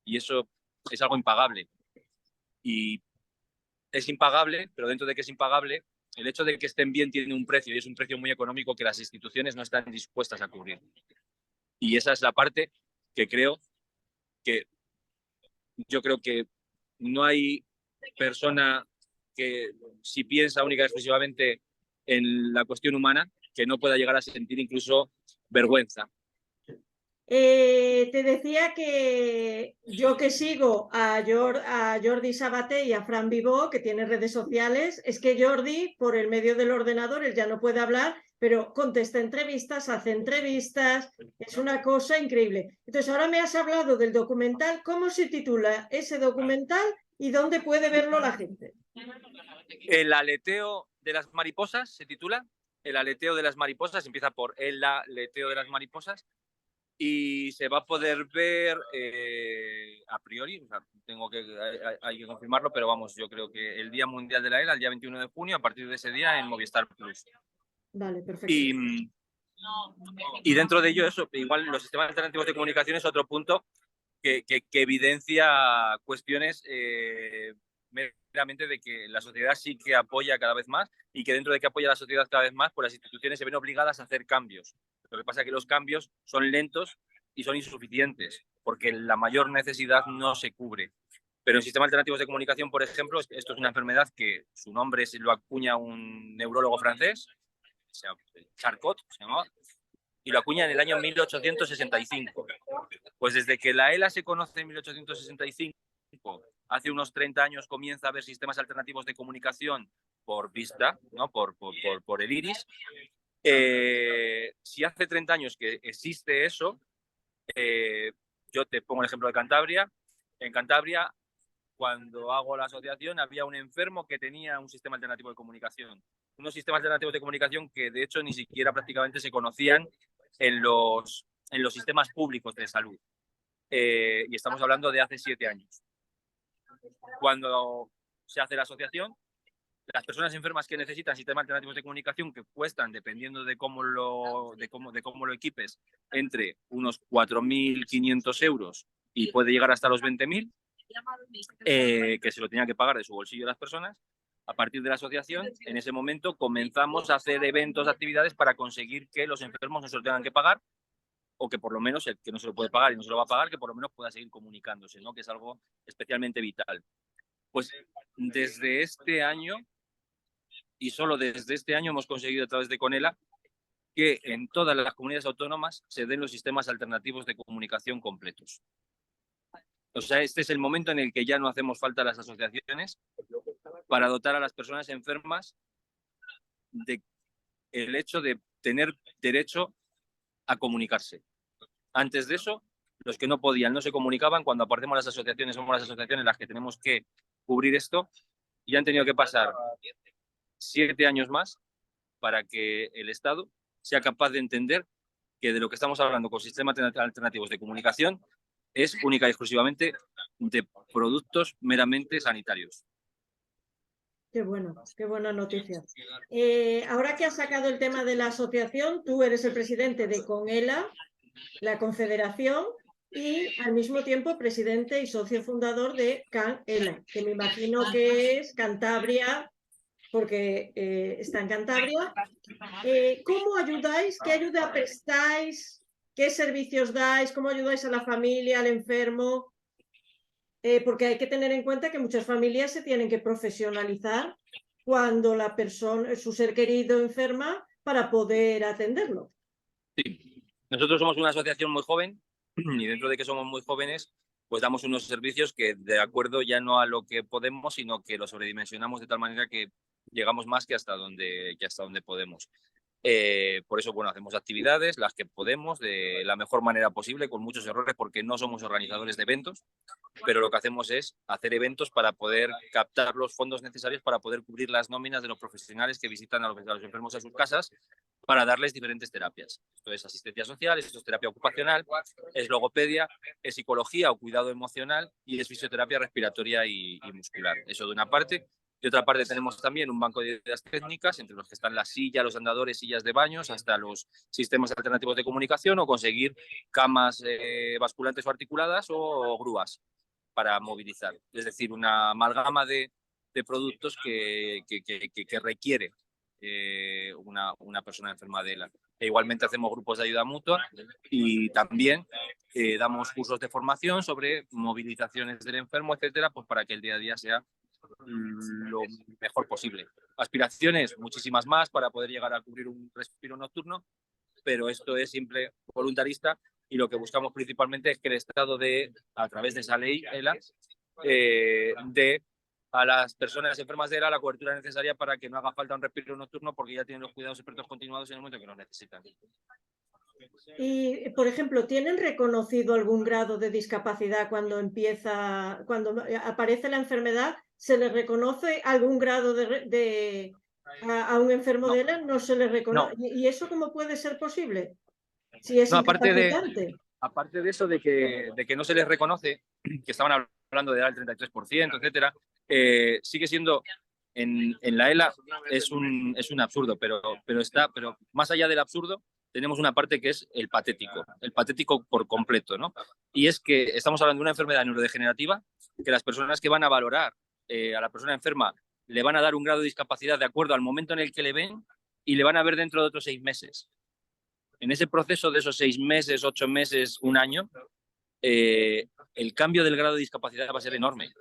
Y eso es algo impagable. Y es impagable, pero dentro de que es impagable, el hecho de que estén bien tiene un precio, y es un precio muy económico que las instituciones no están dispuestas a cubrir. Y esa es la parte que yo creo que no hay persona que, si piensa única y exclusivamente en la cuestión humana, que no pueda llegar a sentir incluso vergüenza. Te decía que yo que sigo a Jordi Sabaté y a Fran Vivó, que tiene redes sociales, es que Jordi, por el medio del ordenador, él ya no puede hablar, pero contesta entrevistas, hace entrevistas, es una cosa increíble. Entonces, ahora me has hablado del documental. ¿Cómo se titula ese documental y dónde puede verlo la gente? El aleteo de las mariposas se titula. El aleteo de las mariposas, empieza por el aleteo de las mariposas. Y se va a poder ver a priori, o sea, hay que confirmarlo, pero vamos, yo creo que el Día Mundial de la ELA, el día 21 de junio, a partir de ese día en Movistar Plus. Vale, perfecto. Y dentro de ello, eso, igual los sistemas alternativos de comunicación es otro punto que evidencia cuestiones meramente de que la sociedad sí que apoya cada vez más y que dentro de que apoya la sociedad cada vez más, pues las instituciones se ven obligadas a hacer cambios. Lo que pasa es que los cambios son lentos y son insuficientes, porque la mayor necesidad no se cubre. Pero en sistemas alternativos de comunicación, por ejemplo, esto es una enfermedad que su nombre lo acuña un neurólogo francés, Charcot, se llamaba, y lo acuña en el año 1865. Pues desde que la ELA se conoce en 1865, hace unos 30 años comienza a haber sistemas alternativos de comunicación por vista, ¿no? por el iris. Si hace 30 años que existe eso, yo te pongo el ejemplo de Cantabria. En Cantabria, cuando hago la asociación, había un enfermo que tenía un sistema alternativo de comunicación. Unos sistemas alternativos de comunicación que de hecho ni siquiera prácticamente se conocían en los sistemas públicos de salud. Y estamos hablando de hace 7 años. Cuando se hace la asociación, las personas enfermas que necesitan sistemas alternativos de comunicación que cuestan, dependiendo de cómo lo equipes, entre unos 4.500 euros y puede llegar hasta los 20.000, que se lo tenían que pagar de su bolsillo las personas. A partir de la asociación, en ese momento comenzamos a hacer eventos, actividades para conseguir que los enfermos no se lo tengan que pagar, o que por lo menos el que no se lo puede pagar y no se lo va a pagar, que por lo menos pueda seguir comunicándose, ¿no? Que es algo especialmente vital. Pues desde este año, y solo desde este año, hemos conseguido a través de Conela que en todas las comunidades autónomas se den los sistemas alternativos de comunicación completos. O sea, este es el momento en el que ya no hacemos falta las asociaciones para dotar a las personas enfermas de el hecho de tener derecho a comunicarse. Antes de eso, los que no podían no se comunicaban. Cuando aparecemos las asociaciones, somos las asociaciones las que tenemos que cubrir esto, y han tenido que pasar 7 años más para que el Estado sea capaz de entender que de lo que estamos hablando con sistemas alternativos de comunicación es única y exclusivamente de productos meramente sanitarios. Qué buena noticia. Ahora que has sacado el tema de la asociación, tú eres el presidente de CONELA, la Confederación, y al mismo tiempo presidente y socio fundador de CAN-ELA, que me imagino que es Cantabria, porque está en Cantabria. ¿Cómo ayudáis? ¿Qué ayuda prestáis? ¿Qué servicios dais? ¿Cómo ayudáis a la familia, al enfermo? Porque hay que tener en cuenta que muchas familias se tienen que profesionalizar cuando la persona, su ser querido enferma, para poder atenderlo. Sí. Nosotros somos una asociación muy joven y dentro de que somos muy jóvenes, pues damos unos servicios que de acuerdo ya no a lo que podemos, sino que lo sobredimensionamos de tal manera que llegamos más que hasta donde podemos. Por eso, bueno, hacemos actividades, las que podemos, de la mejor manera posible, con muchos errores, porque no somos organizadores de eventos, pero lo que hacemos es hacer eventos para poder captar los fondos necesarios para poder cubrir las nóminas de los profesionales que visitan a los enfermos a sus casas para darles diferentes terapias. Esto es asistencia social, esto es terapia ocupacional, es logopedia, es psicología o cuidado emocional y es fisioterapia respiratoria y muscular. Eso de una parte. De otra parte tenemos también un banco de ideas técnicas, entre los que están las sillas, los andadores, sillas de baños, hasta los sistemas alternativos de comunicación o conseguir camas basculantes o articuladas o grúas para movilizar. Es decir, una amalgama de productos que requiere una persona enferma de ELA. E igualmente hacemos grupos de ayuda mutua y también damos cursos de formación sobre movilizaciones del enfermo, etcétera, pues para que el día a día sea lo mejor posible. Aspiraciones, muchísimas más para poder llegar a cubrir un respiro nocturno, pero esto es simple voluntarista y lo que buscamos principalmente es que el Estado dé, a través de esa ley, ELA, dé a las personas enfermas de ELA la cobertura necesaria para que no haga falta un respiro nocturno porque ya tienen los cuidados expertos continuados en el momento que los necesitan. Y, por ejemplo, ¿tienen reconocido algún grado de discapacidad cuando aparece la enfermedad? ¿Se les reconoce algún grado a un enfermo de ELA? No se les reconoce. No. ¿Y eso cómo puede ser posible? Si es No, incapacitante. aparte de eso, de que no se les reconoce, que estaban hablando de dar el 33%, etcétera, sigue siendo en la ELA es un absurdo, pero más allá del absurdo, tenemos una parte que es el patético por completo, ¿no? Y es que estamos hablando de una enfermedad neurodegenerativa que las personas que van a valorar a la persona enferma le van a dar un grado de discapacidad de acuerdo al momento en el que le ven y le van a ver dentro de otros 6 meses. En ese proceso de esos 6 meses, 8 meses, un año, el cambio del grado de discapacidad va a ser enorme.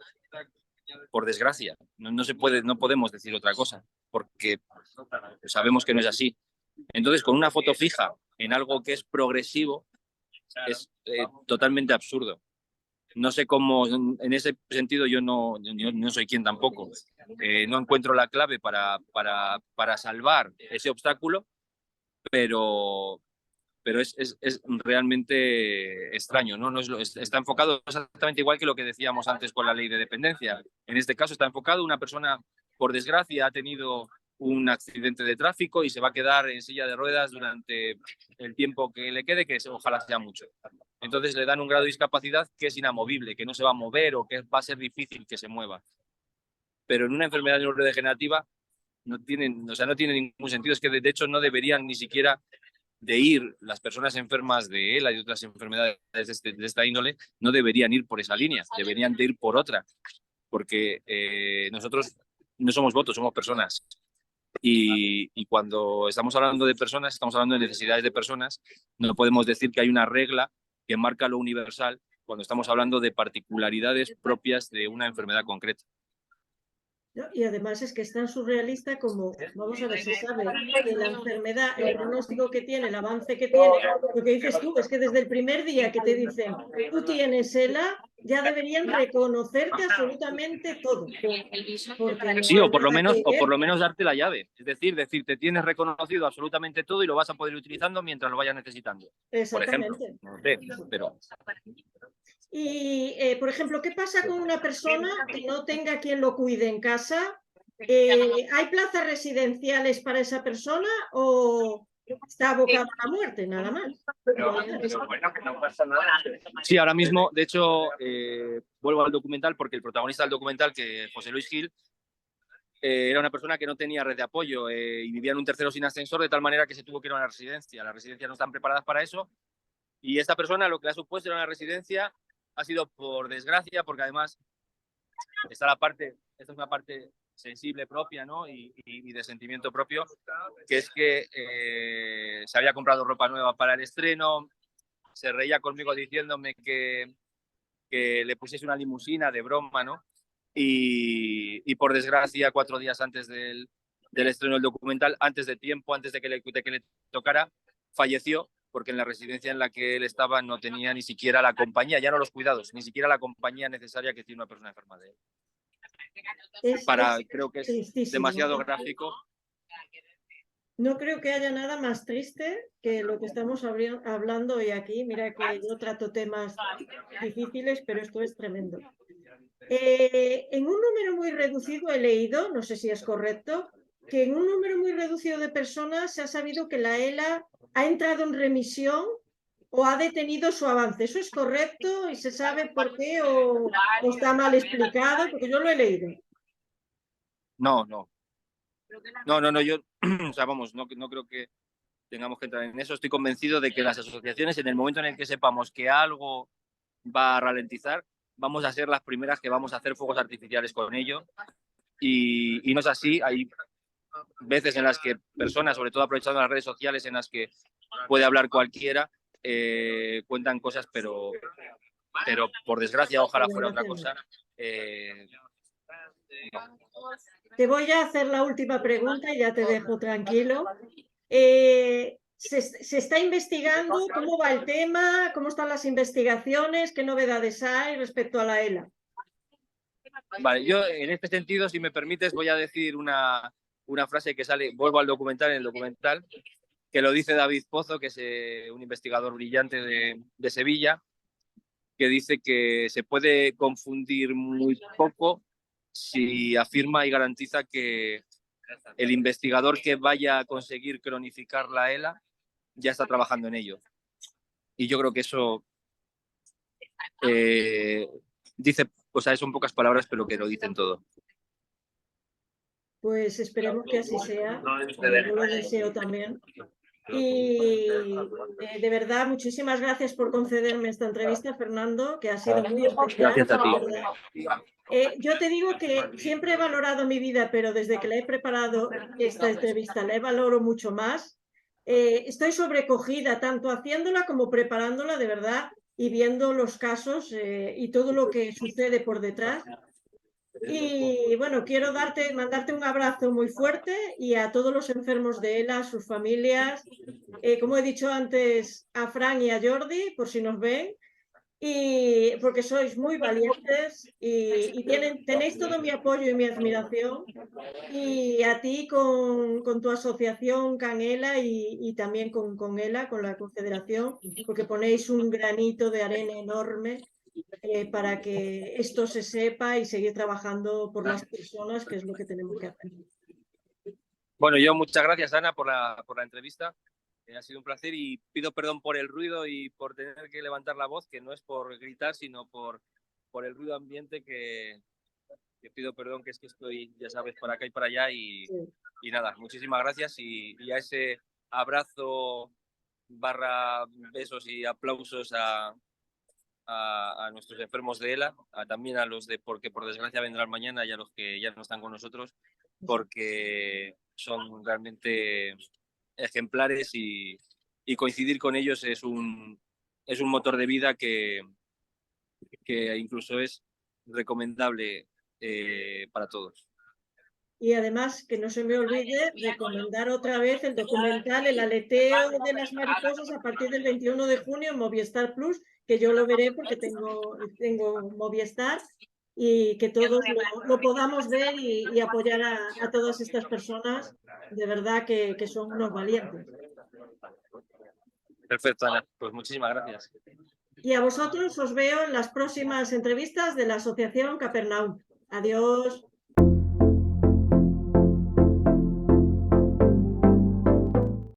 Por desgracia, no podemos decir otra cosa, porque sabemos que no es así. Entonces, con una foto fija en algo que es progresivo, es totalmente absurdo. No sé cómo, en ese sentido yo no soy quien tampoco. No encuentro la clave para salvar ese obstáculo, pero es realmente extraño, ¿no? Está enfocado exactamente igual que lo que decíamos antes con la ley de dependencia. En este caso está enfocado, una persona, por desgracia, ha tenido un accidente de tráfico y se va a quedar en silla de ruedas durante el tiempo que le quede, que ojalá sea mucho. Entonces le dan un grado de discapacidad que es inamovible, que no se va a mover o que va a ser difícil que se mueva. Pero en una enfermedad neurodegenerativa no tiene ningún sentido. Es que de hecho no deberían ni siquiera de ir las personas enfermas de ELA y de otras enfermedades de esta índole, no deberían ir por esa línea, deberían de ir por otra, porque nosotros no somos votos, somos personas. Y cuando estamos hablando de personas, estamos hablando de necesidades de personas, no podemos decir que hay una regla que marca lo universal cuando estamos hablando de particularidades propias de una enfermedad concreta. ¿No? Y además es que es tan surrealista como, vamos a ver, se sabe que la enfermedad, el pronóstico que tiene, el avance que tiene, lo que dices tú es que desde el primer día que te dicen, tú tienes ELA, ya deberían reconocerte absolutamente todo. Porque no sí, o por lo ver. menos darte la llave. Es decir, te tienes reconocido absolutamente todo y lo vas a poder ir utilizando mientras lo vayas necesitando. Por ejemplo, Exactamente. no sé, pero... Y, por ejemplo, ¿qué pasa con una persona que no tenga quien lo cuide en casa? ¿Hay plazas residenciales para esa persona o está abocado a la muerte, nada más? Sí, ahora mismo, de hecho, vuelvo al documental porque el protagonista del documental, que José Luis Gil, era una persona que no tenía red de apoyo y vivía en un tercero sin ascensor, de tal manera que se tuvo que ir a una residencia. Las residencias no están preparadas para eso. Y esta persona, lo que le ha supuesto en una residencia ha sido por desgracia, porque además esta es una parte sensible propia, ¿no? Y de sentimiento propio, que es que se había comprado ropa nueva para el estreno, se reía conmigo diciéndome que le pusiese una limusina de broma, ¿no? Y por desgracia, 4 días antes del estreno del documental, antes de tiempo, antes de que le tocara, falleció porque en la residencia en la que él estaba no tenía ni siquiera la compañía, ya no los cuidados, ni siquiera la compañía necesaria que tiene una persona enferma de él. Creo que es tristísimo, demasiado ¿no? gráfico. No creo que haya nada más triste que lo que estamos hablando hoy aquí. Mira que yo trato temas difíciles, pero esto es tremendo. En un número muy reducido he leído, no sé si es correcto, que en un número muy reducido de personas se ha sabido que la ELA ha entrado en remisión o ha detenido su avance. ¿Eso es correcto y se sabe por qué o está mal explicado? Porque yo lo he leído. No, yo, o sea, vamos, no creo que tengamos que entrar en eso. Estoy convencido de que las asociaciones, en el momento en el que sepamos que algo va a ralentizar, vamos a ser las primeras que vamos a hacer fuegos artificiales con ello. Y no es así. Hay veces en las que personas, sobre todo aprovechando las redes sociales, en las que puede hablar cualquiera, cuentan cosas, pero por desgracia, ojalá fuera otra cosa. No. Te voy a hacer la última pregunta y ya te dejo tranquilo. ¿Se está investigando? ¿Cómo va el tema? ¿Cómo están las investigaciones? ¿Qué novedades hay respecto a la ELA? Vale, yo en este sentido, si me permites, voy a decir una frase que sale, vuelvo al documental, en el documental, que lo dice David Pozo, que es un investigador brillante de Sevilla, que dice que se puede confundir muy poco si afirma y garantiza que el investigador que vaya a conseguir cronificar la ELA ya está trabajando en ello. Y yo creo que eso dice, o sea, son pocas palabras, pero que lo dicen todo. Pues esperemos que así sea. Yo lo deseo también. Y de verdad, muchísimas gracias por concederme esta entrevista, Fernando, que ha sido muy especial. Gracias a ti. Yo te digo que siempre he valorado mi vida, pero desde que la he preparado esta entrevista la valoro mucho más. Estoy sobrecogida tanto haciéndola como preparándola de verdad y viendo los casos y todo lo que sucede por detrás. Y bueno, quiero mandarte un abrazo muy fuerte y a todos los enfermos de ELA, a sus familias, como he dicho antes, a Fran y a Jordi, por si nos ven, y porque sois muy valientes y tenéis todo mi apoyo y mi admiración. Y a ti con tu asociación Canela y también con ELA, con la Confederación, porque ponéis un granito de arena enorme para que esto se sepa y seguir trabajando por las personas, que es lo que tenemos que hacer. Bueno, yo muchas gracias, Ana, por la entrevista. Ha sido un placer y pido perdón por el ruido y por tener que levantar la voz, que no es por gritar, sino por el ruido ambiente que pido perdón, que es que estoy, ya sabes, para acá y para allá y nada, muchísimas gracias y a ese abrazo barra besos y aplausos a nuestros enfermos de ELA, también a los de porque por desgracia vendrán mañana y a los que ya no están con nosotros, porque son realmente ejemplares y coincidir con ellos es un motor de vida que incluso es recomendable para todos. Y además, que no se me olvide recomendar otra vez el documental El aleteo de las mariposas a partir del 21 de junio en Movistar Plus, que yo lo veré porque tengo Movistar, y que todos lo podamos ver y apoyar a todas estas personas, de verdad que son unos valientes. Perfecto, Ana. Pues muchísimas gracias. Y a vosotros os veo en las próximas entrevistas de la Asociación Capernaum. Adiós.